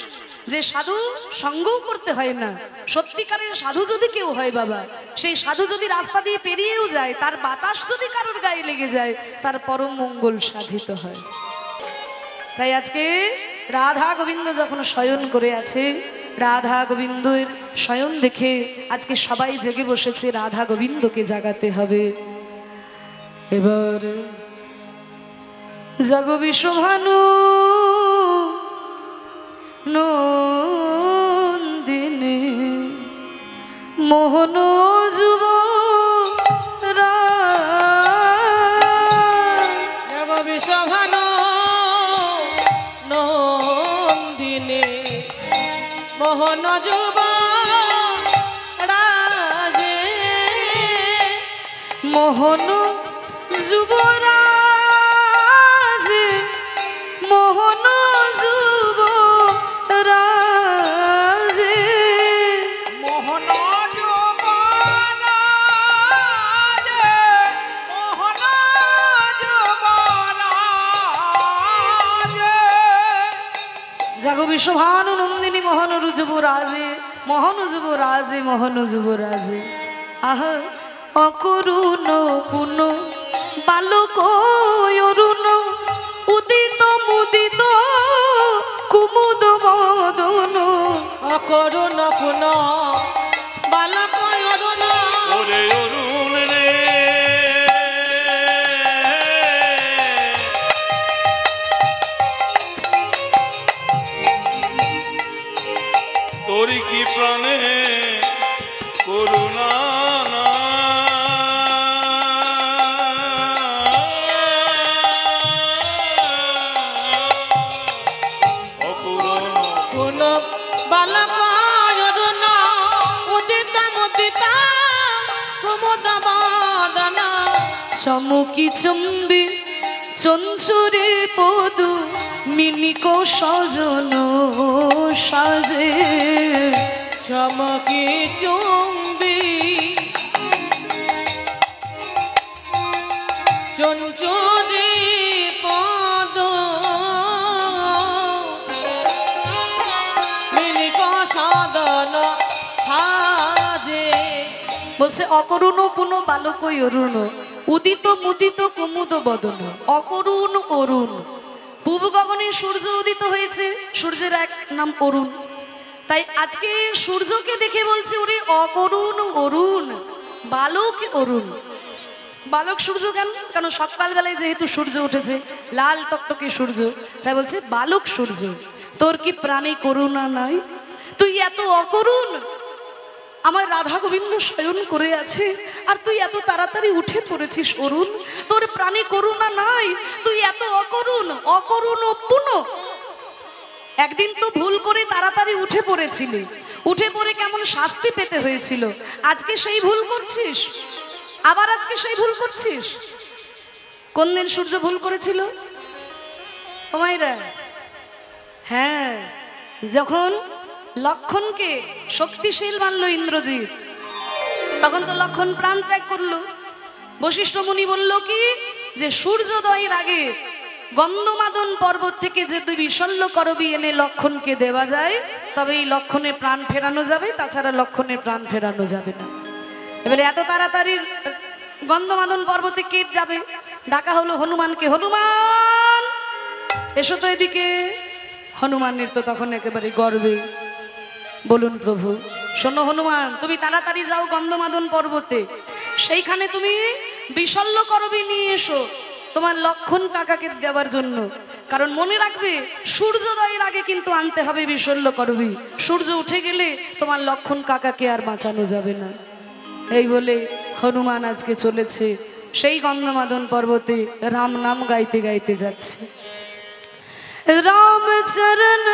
যে সাধু সঙ্গও করতে হয় না। সত্যিকারের সাধু যদি কেউ হয় বাবা, সেই সাধু যদি রাস্তা দিয়ে পেরিয়েও যায়, তার বাতাস যদি কারোর গায়ে লেগে যায়, তার পরম মঙ্গল সাধিত হয়। তাই আজকে রাধা গোবিন্দ যখন শয়ন করে আছে, রাধা গোবিন্দের শয়ন দেখে আজকে সবাই জেগে বসেছে, রাধা গোবিন্দকে জাগাতে হবে। এবার জাগো বিশ্বভানু নন্দিনী মোহন যুব দেব বিশ্বভানু নন্দিনী মোহন যুব রাজে, মোহন যুবরাজ মোহন যুবরাজ মোহন যুবরাজ, মোহন যুবরাজ, জাগো বিশ্বভানু নন্দিনী মোহন যুবরাজে মোহন যুবরাজে মোহন যুবরাজে। আহ অকরুণ পুন বালক অরুণ উদিত মুদিত কুমুদ মদন, অকরুণ পুন বালক অরুণ, ওরে অরুণ রে, তোরি কি প্রাণে করুণা অকুরণ পুন বালক অরুণ উদিত মুদিত কুমুদ মদন, চমকি চম্বি চঞ্চুরে পদ মিনিক সজন সাজে, চমকি চুম্বি চঞ্চুরি পদ মিনিক সদন সাজে। বলছে অকরুণ পুন বালক অরুণ উদিত মুদিত কুমুদ বদন। অকরুণ অরুণ, পূব গগনে সূর্য উদিত হয়েছে, সূর্যের এক নাম অরুণ। তাই আজকে সূর্যকে দেখে বলছে ওরে অকরুণ অরুণ বালক অরুণ। বালক সূর্য কেন? কারণ সকালবেলায় যেহেতু সূর্য উঠেছে, লাল টকটকে সূর্য, তাই বলছে বালক সূর্য, তোর কি প্রাণে করুণা নাই? তুই এত অকরুণ, আমার রাধা গোবিন্দ শয়ন করে আছে আর তুই এত তাড়াতাড়ি উঠে পড়েছিস অরুণ, তোর প্রাণে করুণা নাই, তুই এত অকরুণ, অকরুণ অপুন। একদিন তো ভুল করে তাড়াতাড়ি উঠে পড়েছিলি, উঠে পড়ে কেমন শাস্তি পেতে হয়েছিল, আজকে সেই ভুল করছিস, আবার আজকে সেই ভুল করছিস। কোন দিন সূর্য ভুল করেছিল ও মাইরা? হ্যাঁ, যখন লক্ষণকে শক্তিশীল মানল ইন্দ্রজিৎ, তখন তো লক্ষণ প্রাণ ত্যাগ করলো। বশিষ্ঠ মুনি বলল কি, যে সূর্যোদয়ের আগে গন্ধমাদন পর্বত থেকে যে তুই বিশল্য করবি এনে লক্ষণকে দেওয়া যায়, তবে এই লক্ষণে প্রাণ ফেরানো যাবে, তাছাড়া লক্ষণে প্রাণ ফেরানো যাবে না। এবারে এত তাড়াতাড়ি গন্ধমাদন পর্বতে কে যাবে? ডাকা হলো হনুমানকে, হনুমান এসো তো এদিকে। হনুমানের তো তখন একেবারে গর্বে, বলুন প্রভু। শোনো হনুমান, তুমি তাড়াতাড়ি যাও গন্ধমাদন পর্বতে, সেইখানে তুমি বিশল্য করবি নিয়ে এসো তোমার লক্ষণ কাকাকে দেওয়ার জন্য। কারণ মনে রাখবে, সূর্যোদয়ের আগে কিন্তু আনতে হবে বিশল্য করবি, সূর্য উঠে গেলে তোমার লক্ষণ কাকাকে আর বাঁচানো যাবে না। এই বলে হনুমান আজকে চলেছে সেই গন্ধমাদন পর্বতে, রাম নাম গাইতে গাইতে যাচ্ছে। राम चरण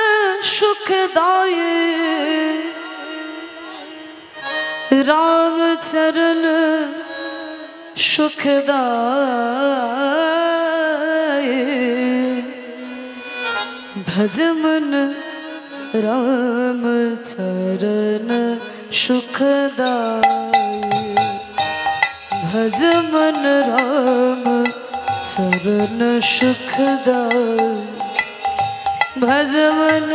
सुखदाय, राम चरण सुखदाय, भज मन राम चरण सुखदाय, भज मन राम चरण सुखदाय, भज मन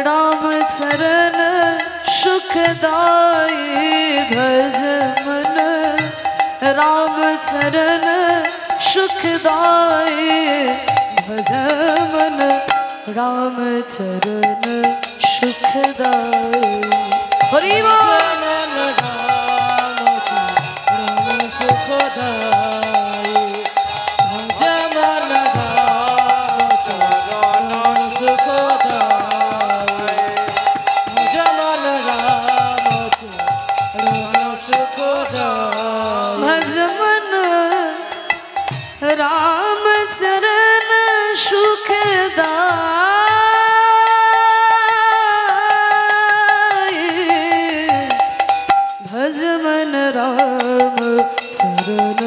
राम चरण सुखदाय, भज मन राम चरण सुखदाय, भज मन राम चरण सुखदाय। हरि बोल। राम चरण सुखदाय, भज मन राम चरण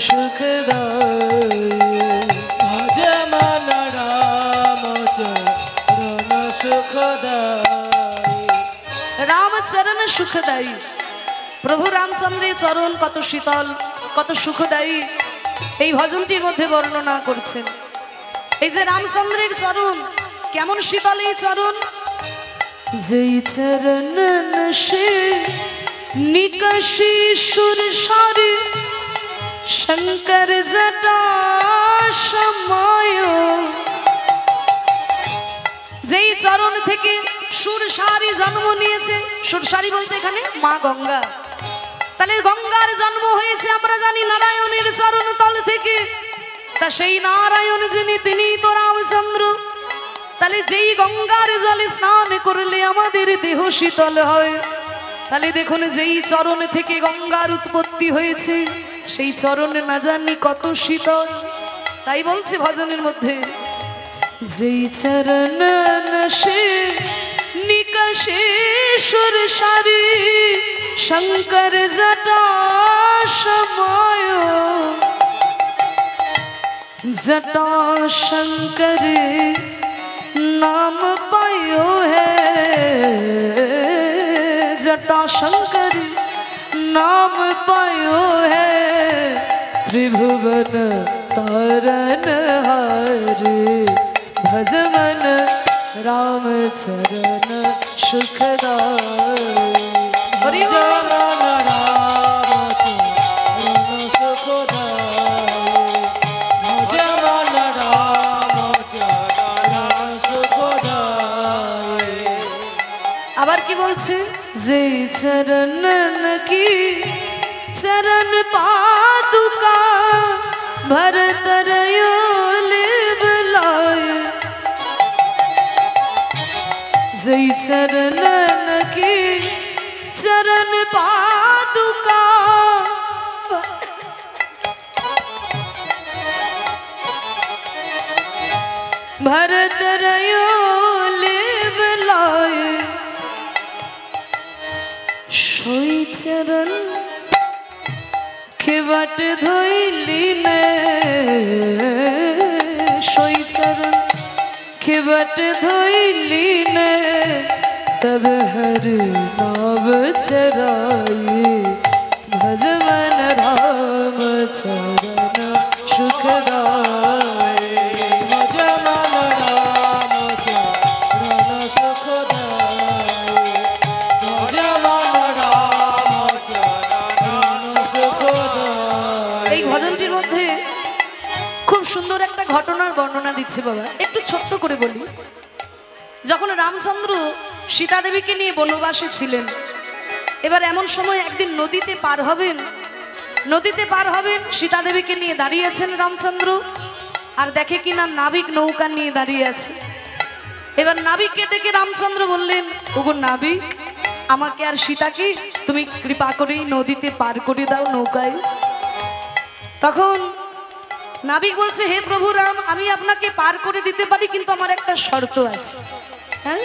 सुखदाय, भज मन राम चरण सुखदाय। राम चरण सुखदायी, प्रभु रामचंद्रेर चरण कत शीतल कत सुखदायी, এই ভজনটির মধ্যে বর্ণনা করছেন। এই যে রামচন্দ্রের চরণ কেমন শীতল, এই চরণ, যেই চরণ সে নিকাশী সুর সারে শঙ্কর জটা সময়, যেই চরণ থেকে সুরসারি জন্ম নিয়েছে। সুরসারি বলতে এখানে মা গঙ্গা, তাহলে গঙ্গার জন্ম হয়েছে আমরা জানি নারায়ণের চরণ তল থেকে, তা সেই নারায়ণ যিনি তিনি তো রামচন্দ্র। তাহলে যেই গঙ্গার জলে স্নান করলে আমাদের দেহ শীতল হয়, তাহলে দেখুন যেই চরণ থেকে গঙ্গার উৎপত্তি হয়েছে সেই চরণ না জানি কত শীতল। তাই বলছে ভজনের মধ্যে, যেই চরণ সে নিকাশে সুর সারি শঙ্কর জটা সময়, जटा शंकर नाम पायो है, जटा शंकर नाम पायो है, त्रिभुवन तारन हारे, भज मन राम चरण सुखदाय। हरि बोल। আবার কি বলছে, যে চরণ কি चरण पादुका भरतरयोले बुलाए जय चरणन की चरण पादुका भरतरयोले बुलाए सोई चरण खेवट धोइली ने सोई चरण खेवट धोइली ने तब हर नाव चराई भजवन राम चरण सुखदाई भजमन राम चरण सुखदाई भजमन राम चरण सुखदाई। এই ভজনটির মধ্যে খুব সুন্দর একটা ঘটনার বর্ণনা দিচ্ছে বাবা, একটু ছোট্ট করে বলি। যখন রামচন্দ্র সীতা দেবীকে নিয়ে বনবাসে ছিলেন, এবার এমন সময় একদিন নদীতে পার হবেন, সীতা দেবীকে নিয়ে দাঁড়িয়ে আছেন রামচন্দ্র, আর দেখে কিনা নাবিক নৌকা নিয়ে দাঁড়িয়ে আছে। এবার নাবিককে ডেকে রামচন্দ্র বললেন, ওগো নাবিক, আমাকে আর সীতাকে তুমি কৃপা করে নদীতে পার করে দাও নৌকায়। তখন নাবিক বলছে, হে প্রভু রাম, আমি আপনাকে পার করে দিতে পারি, কিন্তু আমার একটা শর্ত আছে। হ্যাঁ,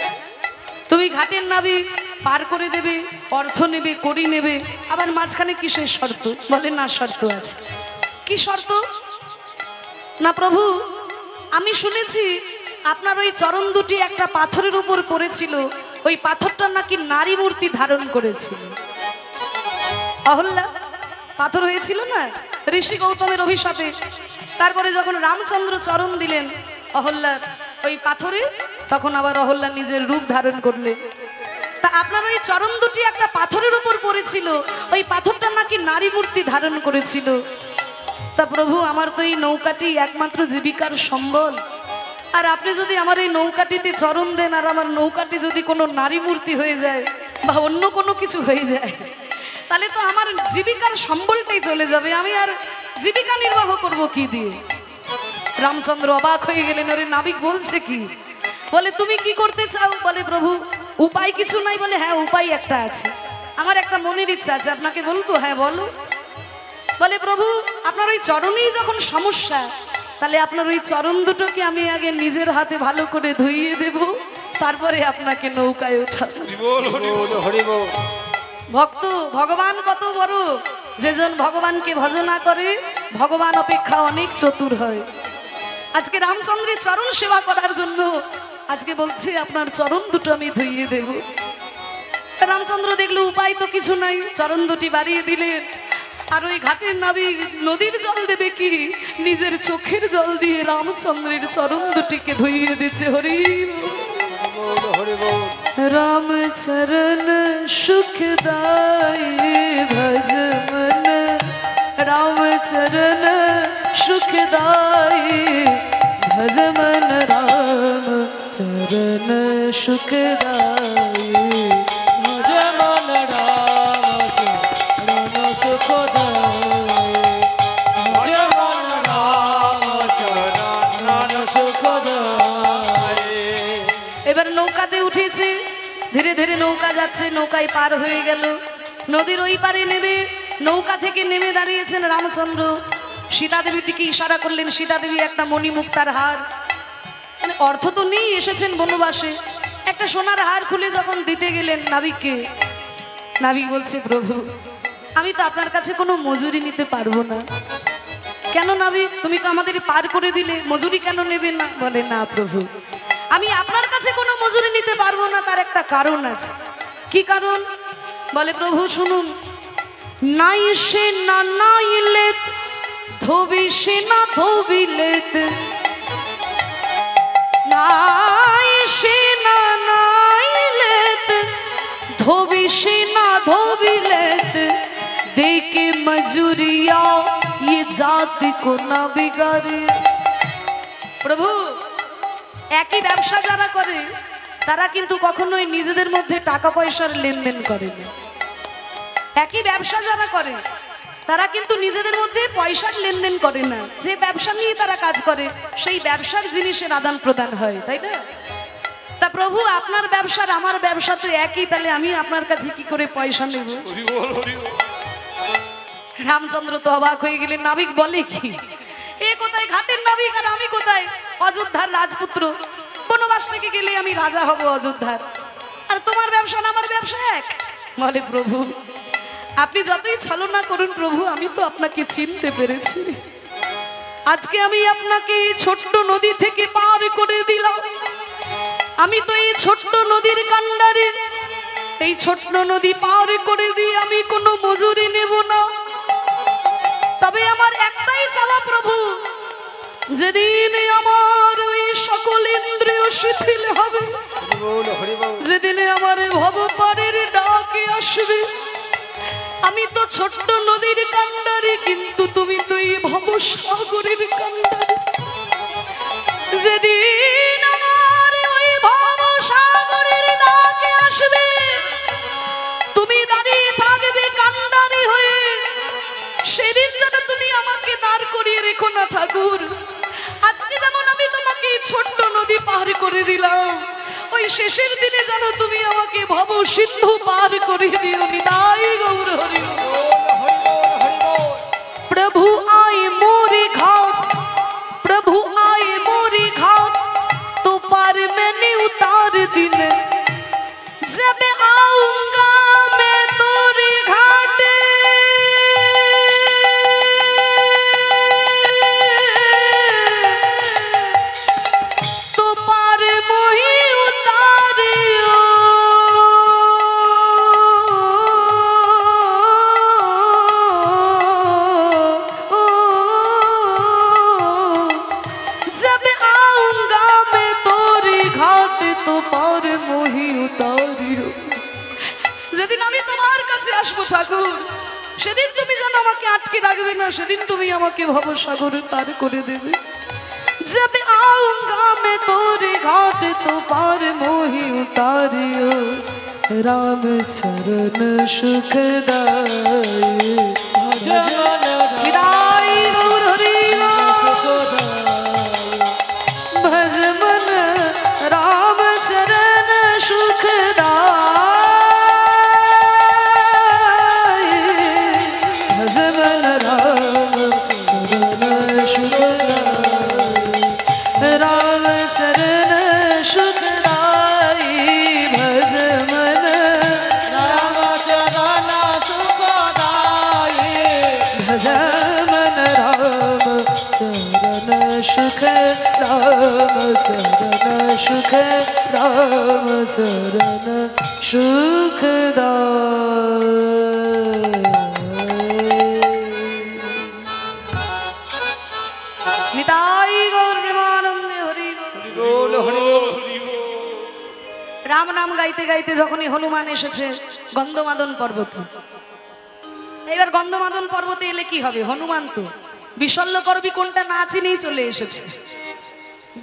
তুমি ঘাটের নাবিক, পার করে দেবে, অর্থ নেবে, করি নেবে, আবার মাঝখানে কিসের শর্ত? বলে না, শর্ত আছে। কি শর্ত? না প্রভু, আমি শুনেছি আপনার ওই চরণ দুটি একটা পাথরের উপর পড়েছিল, ওই পাথরটা নাকি নারী মূর্তি ধারণ করেছিল। অহল্যা পাথর হয়েছিল না ঋষি গৌতমের অভিশাপে। তারপরে যখন রামচন্দ্র চরণ দিলেন অহল্যার ওই পাথরে, তখন আবার অহল্যা নিজের রূপ ধারণ করলেন। তা আপনার ওই চরণ দুটি একটা পাথরের উপর পড়েছিল, ওই পাথরটা নাকি নারী মূর্তি ধারণ করেছিল। তা প্রভু, আমার তো এই নৌকাটি একমাত্র জীবিকার সম্বল, আর আপনি যদি আমার এই নৌকাটিতে চরণ দেন, আর আমার নৌকাটি যদি কোনো নারী মূর্তি হয়ে যায় বা অন্য কোনো কিছু হয়ে যায়, তাহলে তো আমার জীবিকার সম্বলটাই চলে যাবে, আমি আর জীবিকা নির্বাহ করব কি দিয়ে? রামচন্দ্র অবাক হয়ে গেলেন, ওরে নাবিক বলছে কি? বলে তুমি কি করতে চাও? বলে প্রভু, উপায় কিছু নাই। বলে হ্যাঁ, উপায় একটা আছে, আমার একটা মনের ইচ্ছা আছে, আপনাকে বলবো। হ্যাঁ বলো। বলে প্রভু, আপনার ওই চরণেই যখন সমস্যা, তাহলে আপনার ওই চরণ দুটোকে আমি আগে নিজের হাতে ভালো করে ধুইয়ে দেব, তারপরে আপনাকে নৌকায় ওঠাবো। ভক্ত, ভগবান কত বড়, যেজন ভগবানকে ভজনা করে ভগবান অপেক্ষা অনেক চতুর হয়। আজকে রামচন্দ্রের চরণ সেবা করার জন্য আজকে বলছে আপনার চরণ দুটো আমি ধুইয়ে দেব। রামচন্দ্র দেখলো উপায় তো কিছু নাই, চরণ দুটি বাড়িয়ে দিলেন। আর ওই ঘাটের নাবিক নদীর জল দেবে কি, নিজের চোখের জল দিয়ে রামচন্দ্রের চরণ দুটিকে ধুইয়ে দিচ্ছে। হরি राम चरण सुखदाई भज मन, राम चरण सुखदाई भज मन, राम चरण सुखदाई भजमन राम चरण सुखदाई भजमन राम चरण सुखदाई। এবার নৌকাতে উঠেছে, ধীরে ধীরে নৌকা যাচ্ছে, নৌকায় পার হয়ে গেল, নদীর ওই পারে নেমে নৌকা থেকে নেমে দাঁড়িয়েছেন রামচন্দ্র। সীতা দেবীর দিকে ইশারা করলেন। সীতা দেবী একটা মণিমুক্তার হার, মানে অর্থ তো নেই, এসেছেন বনবাসে, একটা সোনার হার খুলে যখন দিতে গেলেন নাবিককে, নাবিক বলছে প্রভু, আমি তো আপনার কাছে কোনো মজুরি নিতে পারবো না। কেন নাবিক, তুমি তো আমাদের পার করে দিলে, মজুরি কেন নেবেন না? বলে না প্রভু, আমি আপনার কাছে কোনো মজুরি নিতে পারবো না, তার একটা কারণ আছে। কি কারণ? বলে প্রভু শুনুন, নাই সে না নাইলে ধোবি সে না ধোবিলে, নাই সে না নাইলে ধোবি সে না ধোবিলে, देके मजूरिया ये जाति को ना बिगाड़े। প্রভু, একই ব্যবসা যারা করে তারা কিন্তু কখনোই নিজেদের মধ্যে টাকা পয়সার লেনদেন করে না। একই ব্যবসা যারা করে তারা কিন্তু নিজেদের মধ্যে পয়সার লেনদেন করে না, যে ব্যবসা নিয়ে তারা কাজ করে সেই ব্যবসার জিনিসের আদান প্রদান হয়, তাই না? তা প্রভু আপনার ব্যবসার আমার ব্যবসা তো একই, তাহলে আমি আপনার কাছে কি করে পয়সা নেব? হরি বল, হরি বল। রামচন্দ্র তো অবাক হয়ে গেলেন, নাবিক বলে কি? এ কোথায় ঘাটের নাবিক আর আমি কোথায় অযোধ্যার রাজপুত্র? বনবাস থেকে গেলে আমি রাজা হব অযোধ্যার, আর তোমার ব্যবসা না আমার ব্যবসা এক? বলে প্রভু আপনি যতই ছলনা করুন প্রভু, আমি তো আপনাকে চিনতে পেরেছি। আজকে আমি আপনাকে এই ছোট্ট নদী থেকে পার করে দিলাম। আমি তো এই ছোট্ট নদীর কান্ডারে, এই ছোট্ট নদী পার করে দিয়ে আমি কোনো মজুরি নেব না। তবে আমার একটাই চাওয়া প্রভু, যেদিন আমার ওই সকল ইন্দ্রিয় শিথিল হবে, যেদিনে আমার ভবপারের ডাকে আসবে, আমি তো ছোট্ট নদীর কান্ডারে, কিন্তু তুমি তো এই ভবসাগরের কান্ডারে। যেদিন আমার ওই ভবসাগরের ডাকে আসবে, তুমি দাঁড়িয়ে থাকবে কান্ডারি হয়ে, সেদিন যেন তুমি আমাকে দাঁড় করিয়ে রেখো না ঠাকুর। আজকে যেমন আমি তোমাকে ছোট্ট নদী পার করে দিলাম, ওই শেষের দিনে যেন তুমি আমাকে ভব সিন্ধু পার করে দিও। নিতাই গৌর হরি प्रभु आए मोरे घाट, प्रभु आए मोरे घाट, तो पार मैंने उतार दिन, जब आऊंगा मैं तोरे घाट, तो पार मोही उतारियो। जब आऊंगा मैं तोरे घाट, तो पार मोही उतारियो। যেদিন আমি তোমার কাছে আসবো ঠাকুর, সেদিন তুমি যেন আমাকে আটকে রাখবে না, সেদিন তুমি আমাকে ভবসাগরে পার করে দেবে। जब आऊंगा मैं तोरे घाट, तो पार मोही उतारियो। राम चरण सुखदाई, विदाई गौर हरि भज मन राम चरण सुखदाई, भज मन राम चरण सुखदाई, राम चरण सुखदाई, भज मन राम चरण सुखदाई, भज मन राम चरण सुख, राम चरण सुख, राम चरण सुखदाई। निताई गौर प्रेमानंदे हरि বল, হরি বল। রাম নাম গাইতে গাইতে যখনই হনুমান এসেছে গন্ধমাদন পর্বতে, এবার গন্ধমাদন পর্বতে এলে কি হবে? হনুমান তো বিশল্য করবি কোনটা না চিনেই চলে এসেছে।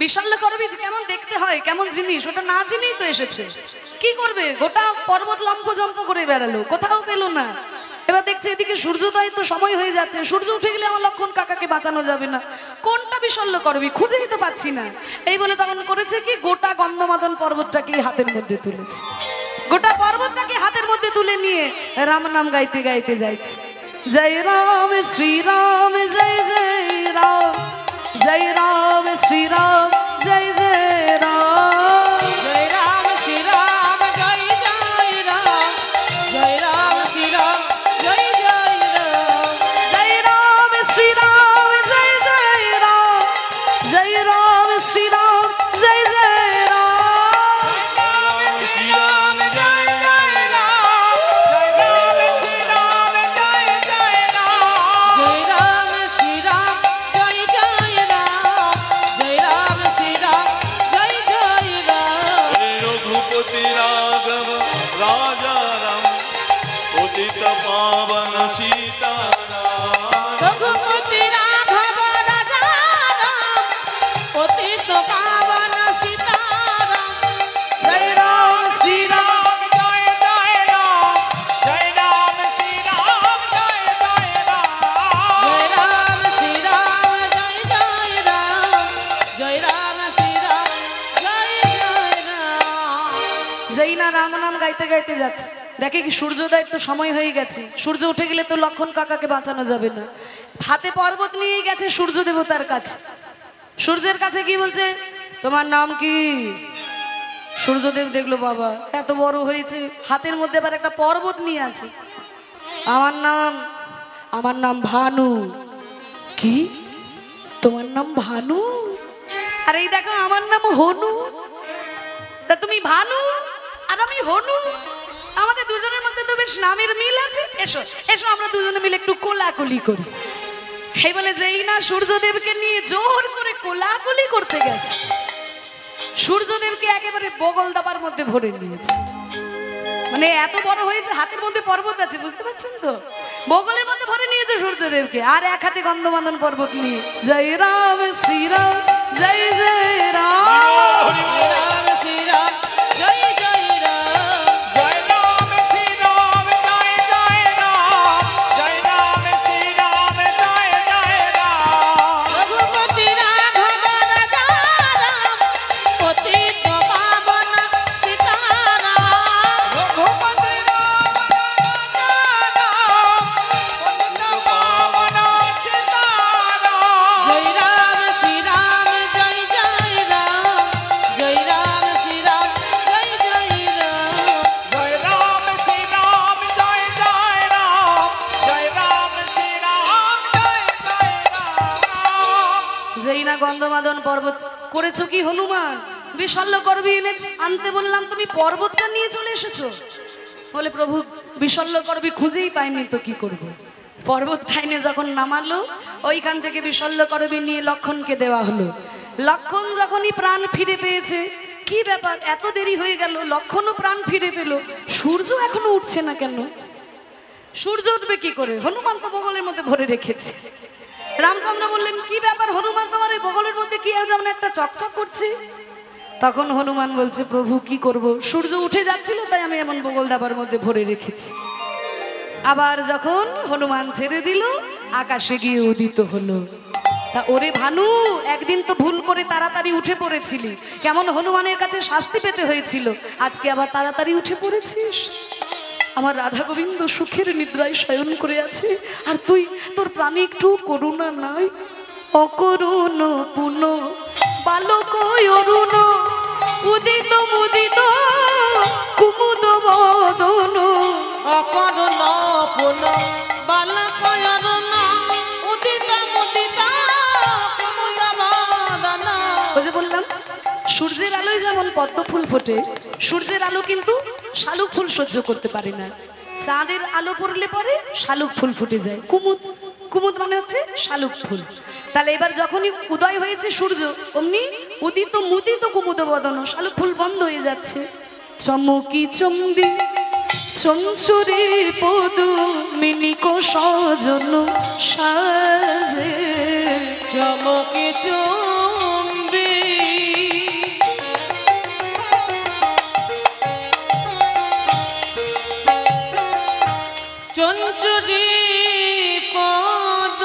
বিশল্য করবি কেমন দেখতে হয়, কেমন জিনিস, ওটা না চিনেই তো এসেছে। কি করবে? গোটা পর্বত লম্পজম্প করে বেড়ালো, কোথাও পেল না। এবার দেখছে এদিকে সূর্যোদয় তো সময় হয়ে যাচ্ছে, সূর্য উঠে গেলে আমার লক্ষণ কাকাকে বাঁচানো যাবে না, কোনটা বিশল্য করবি খুঁজেই তো পাচ্ছি না। এই বলে তখন করেছে কি, গোটা গন্ধমাদন পর্বতটাকে হাতের মধ্যে তুলেছে, গোটা পর্বতটাকে হাতের মধ্যে তুলে নিয়ে রাম নাম গাইতে গাইতে যাইছে। জয় রাম শ্রীরাম জয় জয় রাম, জয় রাম শ্রীরাম জয় জয় রাম, जय राम श्री राम जय जय राम, जय राम श्री राम जय जय राम, जय राम श्रीराम जय जय राम, जय राम श्रीराम जय जय राम, श्री राम জয় জয় রাম, জয় রাম শ্রী রাম জয় জয় রাম। जय राम श्री राम जय जय राम, जय राम श्री राम जय जय राम, रघुपति राघव राजा राम, उदित पावन सीताराम। रघुपति राघव राजा राम, पतित पावन सीताराम, जय राम श्रीराम জয় জয় রাম, জয় রাম শ্রী রাম জয় জয় রাম। জয় রাম শ্রীরাম জয় জয় রাম। যেই না রাম নাম গাইতে গাইতে যাচ্ছে, দেখে কি সূর্যোদয়ের তো সময় হয়ে গেছে, সূর্য উঠে গেলে তো লক্ষণ কাকাকে বাঁচানো যাবে না। হাতে পর্বত নিয়ে গেছে সূর্য দেবতার কাছে। সূর্যের কাছে কি বলছে, তোমার নাম কি? সূর্যদেব দেখলো বাবা এত বড় হয়েছে, হাতের মধ্যে আবার একটা পর্বত নিয়ে আছে। আমার নাম ভানু। কি তোমার নাম ভানু? আর এই দেখো আমার নাম হনু। তা তুমি ভানু আর আমি হনু, আমাদের দুজনের মধ্যে তো বেশ নামের মিল আছে। এসো এসো আমরা দুজনে মিলে একটু কোলাকুলি করি। এই বলে যেই না সূর্যদেবকে নিয়ে জোর করে কোলাকুলি করতে গেছে, সূর্যদেবকে একেবারে বগল দাবার মধ্যে ভরে নিয়েছে। মানে এত বড় হয়েছে, হাতের মধ্যে পর্বত আছে, বুঝতে পারছেন তো? বগলের মধ্যে ভরে নিয়েছে সূর্যদেবকে, আর এক হাতে গন্ধমাদন পর্বত নিয়ে জয় রাম শ্রীরাম জয় জয় রাম। রাম শ্রীরাম জয় জয় রাম। জয় রাম শ্রীরাম জয় জয় রাম, জয় রাম শ্রীরাম জয় জয় রাম। রঘুপতি রাঘব রাজা রাম, পতিত পাবন সীতারাম। রঘুপতি রাম রাজা রাম, পতিত পাবন সীতারাম। জয় রাম শ্রীরাম জয় জয় রাম, জয় রাম শ্রীরাম জয় জয় রাম। জয় রাম শ্রীরাম জয় জয় রাম, জয় রাম শ্রীরাম জয় জয় রাম। যেই না গন্ধমাদন পর্বত করেছো কি হনুমান, বিশল্য করবি এনে আনতে বললাম, তুমি পর্বতটা নিয়ে চলে এসেছো। বলে প্রভু বিশল্য করবি খুঁজেই পাইনি তো কি করব। পর্বত ঠাইনে যখন নামালো, ওইখান থেকে বিশল্য করবি নিয়ে লক্ষণকে দেওয়া হলো। লক্ষণ যখনই প্রাণ ফিরে পেয়েছে, কি ব্যাপার এত দেরি হয়ে গেল, লক্ষণও প্রাণ ফিরে পেল, সূর্য এখনো উঠছে না কেন? সূর্য উঠবে কি করে? হনুমান তো বগলের মধ্যে ভরে রেখেছে। রামচন্দ্র বললেন কি ব্যাপার হনুমান, তোমার এই বগলের মধ্যে কি আর যেমন একটা চকচক করছে? তখন হনুমান বলছে প্রভু কি করব, সূর্য উঠে যাচ্ছিল তাই আমি এমন বগল দাবার মধ্যে ভরে রেখেছি। আবার যখন হনুমান ছেড়ে দিল, আকাশে গিয়ে উদিত হলো। তা ওরে ভানু, একদিন তো ভুল করে তাড়াতাড়ি উঠে পড়েছিলি, কেমন হনুমানের কাছে শাস্তি পেতে হয়েছিল, আজকে আবার তাড়াতাড়ি উঠে পড়েছিস। আমার রাধা গোবিন্দ সুখের নিদ্রায় শয়ন করে আছে, আর তুই তোর প্রাণে একটু করুণা নাই? অকরুণ পুন বালক অরুণ, উদিত মুদিত কুমুদ বদন। অকরুণ পুন বালক অরুণ, উদিত মুদিত কুমুদ বদন। ওই যে বললাম সূর্যের আলোয় যেমন পদ্ম ফুল ফোটে, সূর্যের আলো কিন্তু শালুক ফুল সহ্য করতে পারে না। চাঁদের আলো পড়লে পরে শালুক ফুল ফুটে যায়। কুমুদ, কুমুদ মানে হচ্ছে শালুক ফুল। তাহলে এবার যখনই উদয় হয়েছে সূর্য, অমনি উদিত মুদিত কুমুদ বদন, শালুক ফুল বন্ধ হয়ে যাচ্ছে। চমকি চম্বি চঞ্চুরি পদ মিনিক সজন সাজে। চমকে চুম্বি চঞ্চুরি পদ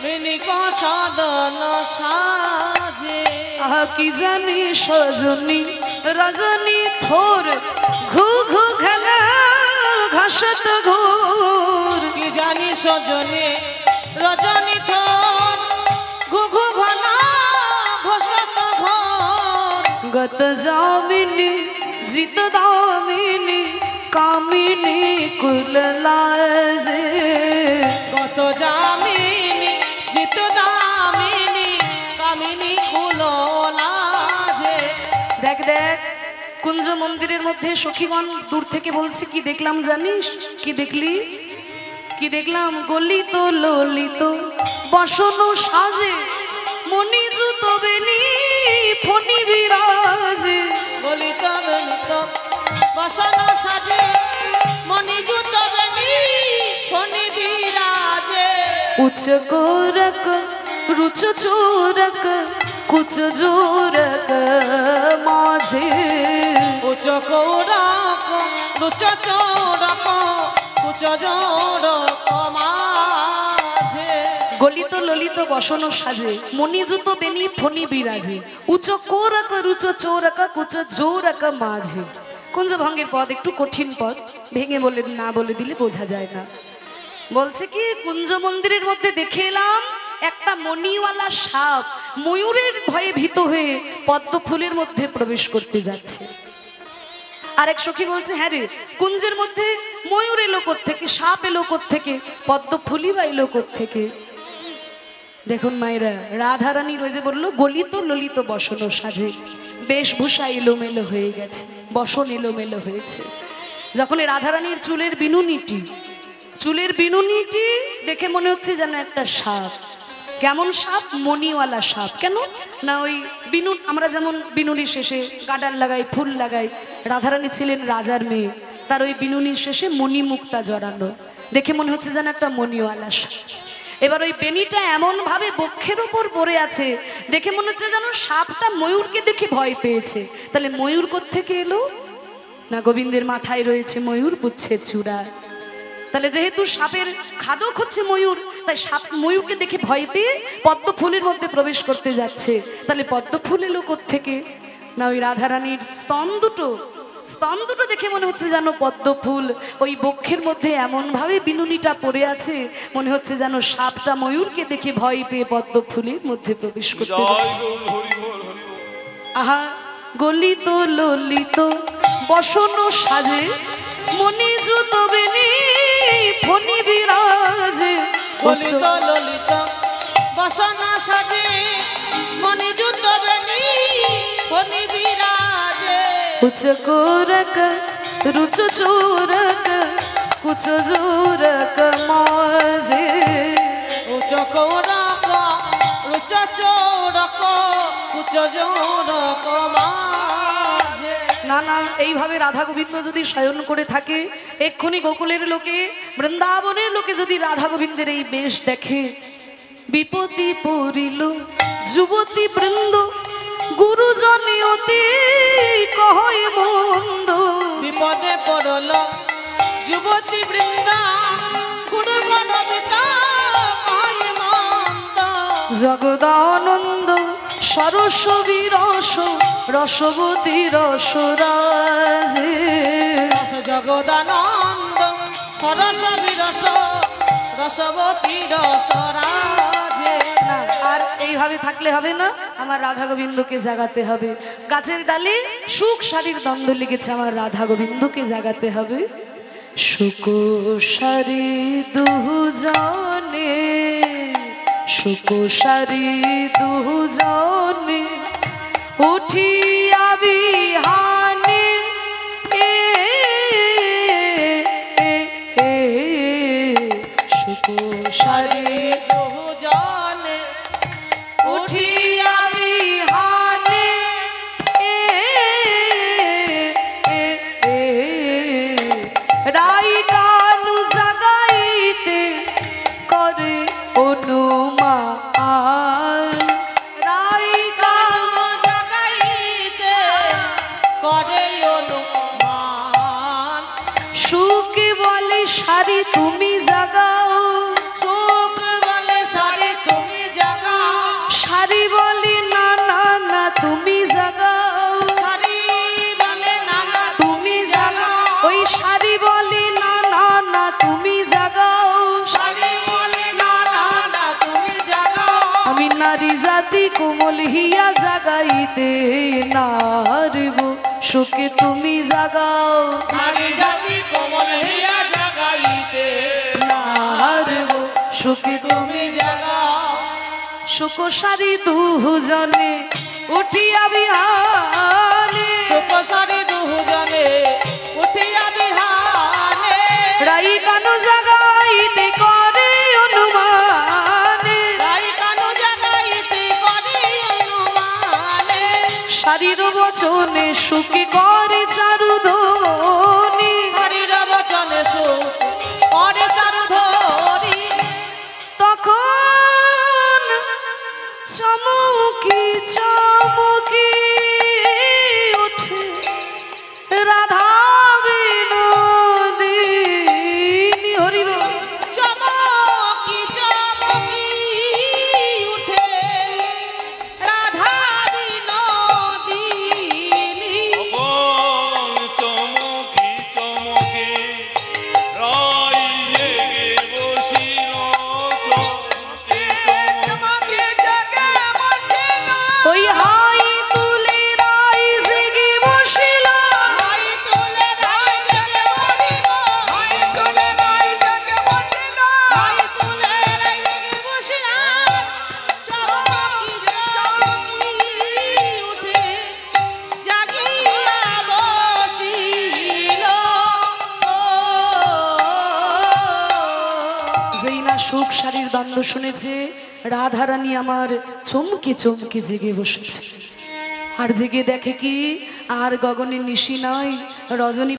মিনিক সদন সাজে। আহা কি জানি সজনী রজনী থোর, ঘু ঘু ঘনা ঘাসত ঘোর। কি জানি সজনে রজনী থোর, ঘুঘু ঘনা ঘোষত ঘোর। গত যামিনী জিত দামিনী কামিনী কুল লাজে। কত জামিনী জিত দামিনী কামিনী কুলো লাজে। দেখ দেখ কুঞ্জ মন্দিরের মধ্যে সখীগণ দূর থেকে বলছে কি দেখলাম জানিস? কি দেখলি? কি দেখলাম? গলিত ললিত বসন সাজে, মণি জুত বেনি ফণি বিরাজে। গলিত গলিত বসন সাজে, মণি জুত বেনি ফণি বিরাজে। উচ্চ গোরক রুচ চোরক কুচ জোরক মাঝে। উচ্চ কৌরক লুচ চৌরক কুচ জোড়ক মাঝে। গলিত ললিত বসন সাজে মণিজুত বেনি ফণি বিরাজে উচ্চ কোরক রুচ চোরক কুচ জোরক মাঝে। কুঞ্জ ভঙ্গের পদ একটু কঠিন পদ, ভেঙে বলে না বলে দিলে বোঝা যায় না। বলছে কি কুঞ্জ মন্দিরের মধ্যে দেখে এলাম একটা মণিওয়ালা সাপ ময়ূরের ভয়ে ভীত হয়ে পদ্ম ফুলের মধ্যে প্রবেশ করতে যাচ্ছে। আরেক সখী বলছে হ্যাঁ রে, কুঞ্জের মধ্যে ময়ূর এলো থেকে, সাপ এলো থেকে, পদ্ম ফুলি বা এলো থেকে। দেখুন মায়েরা, রাধারানী রয়েছে বললো গলিত ললিত বসন সাজে, বেশভূষা এলোমেলো হয়ে গেছে, বসন এলোমেলো হয়েছে। যখন রাধারানীর চুলের বিনুনিটি দেখে মনে হচ্ছে যেন একটা সাপ। কেমন সাপ? মণিওয়ালা সাপ। কেন না ওই বিনু, আমরা যেমন বিনুনির শেষে গাডার লাগাই, ফুল লাগাই, রাধারানী ছিলেন রাজার মেয়ে, তার ওই বিনুনির শেষে মণি মুক্তা জড়ানো, দেখে মনে হচ্ছে যেন একটা মণিওয়ালা সাপ। এবার ওই বেনিটা এমন ভাবে বক্ষের ওপর পড়ে আছে, দেখে মনে হচ্ছে যেন সাপটা ময়ূরকে দেখে ভয় পেয়েছে। তাহলে ময়ূর কোত্থেকে এলো? না গোবিন্দের মাথায় রয়েছে ময়ূর পুচ্ছের চূড়া। তাহলে যেহেতু সাপের খাদক হচ্ছে ময়ূর, তাই সাপ ময়ূরকে দেখে ভয় পেয়ে পদ্ম ফুলের মধ্যে প্রবেশ করতে যাচ্ছে। তাহলে পদ্ম ফুল এলো কোত্থেকে? না ওই রাধারানীর স্তন দুটো দেখে মনে হচ্ছে যেন পদ্ম ফুল। ওই বক্ষের মধ্যে এমন ভাবে বিনুনিটা পড়ে আছে, মনে হচ্ছে যেন সাপটা ময়ূরকে দেখে ভয় পেয়ে পদ্ম ফুলের মধ্যে প্রবেশ করতে যাচ্ছে। আহা গলিত ললিত বসন সাজে মণিজুত বেনি ফণি বিরাজে। গলিত ললিত বসন সাজে মণিজুত বেনি ফণি বিরাজে। উচ্চ কোরক রুচ চোরক কুচ জোরক মাঝে। উচ্চ কোরক রুচ চোরক কুচ জোরক মাঝে। না না, এইভাবে রাধা গোবিন্দ যদি শয়ন করে থাকে, এক্ষুনি গোকুলের লোকে, বৃন্দাবনের লোকে যদি রাধা গোবিন্দের এই বেশ দেখে, বিপত্তি পড়িল যুবতী বৃন্দ গুরুজনে অতি কহে মন্দ। বিপদে পড়ল যুবতী বৃন্দা গুরুজন পিতা কহে মন্দ। জগদানন্দ সরস বিরস রসবতী রসরাজে। জগদানন্দ সরস বিরস রসবতী রসরাজে। না, আর এইভাবে থাকলে হবে না, আমার রাধা গোবিন্দকে জাগাতে হবে। গাছের ডালে সুখ শাড়ির দ্বন্দ্ব লেগেছে, আমার রাধা গোবিন্দকে জাগাতে হবে। সুখ শাড়ি দুজনে, সুখ শাড়ি দুজনে উঠিয়া বিহানে সুখ শাড়ি দুজনে উঠিয়া বিহানে রাই কানু জাগাইতে করে অনুমান। রাই কানু জাগাইতে করে অনুমান। সুখে বলে শাড়ি তুমি জাগাও, সুখ বলে শাড়ি তুমি জাগাও। শাড়ি বলে না না না তুমি জাগাও, শাড়ি বলে না না তুমি জাগাও। ওই শাড়ি বলে না না না তুমি জাগাও, শাড়ি বলে না না না তুমি জাগাও। আমি নারী জাতি কোমল হিয়া জাগাইতে নারব সুখে তুমি জাগাও, নারী জাতি কোমল হইয়া জাগাইতে নারব সুখে তুমি জাগাও। সুখ শাড়ি দুজনে উঠিয়া বিহানে সুখ শাড়ি দুজনে উঠিয়া বিহানে। রাই কানু জাগাইতে করে অনুমানে, রাই কানু জাগাইতে করে অনুমানে। শাড়ির বচনে সুখে করে চারুধনি, শাড়ির বচনে সুখ করে চারুধরি। তখন চমকি চমকি ওঠে রাধা বিনোদিনী। হরিব চমকি চমকি যেই না সুখ শাড়ির দ্বন্দ্ব শুনেছে, রাধারানী আমার চমকে চমকে জেগে বসেছে। আর জেগে দেখে কি, আর গগনে নিশি নয়, রজনী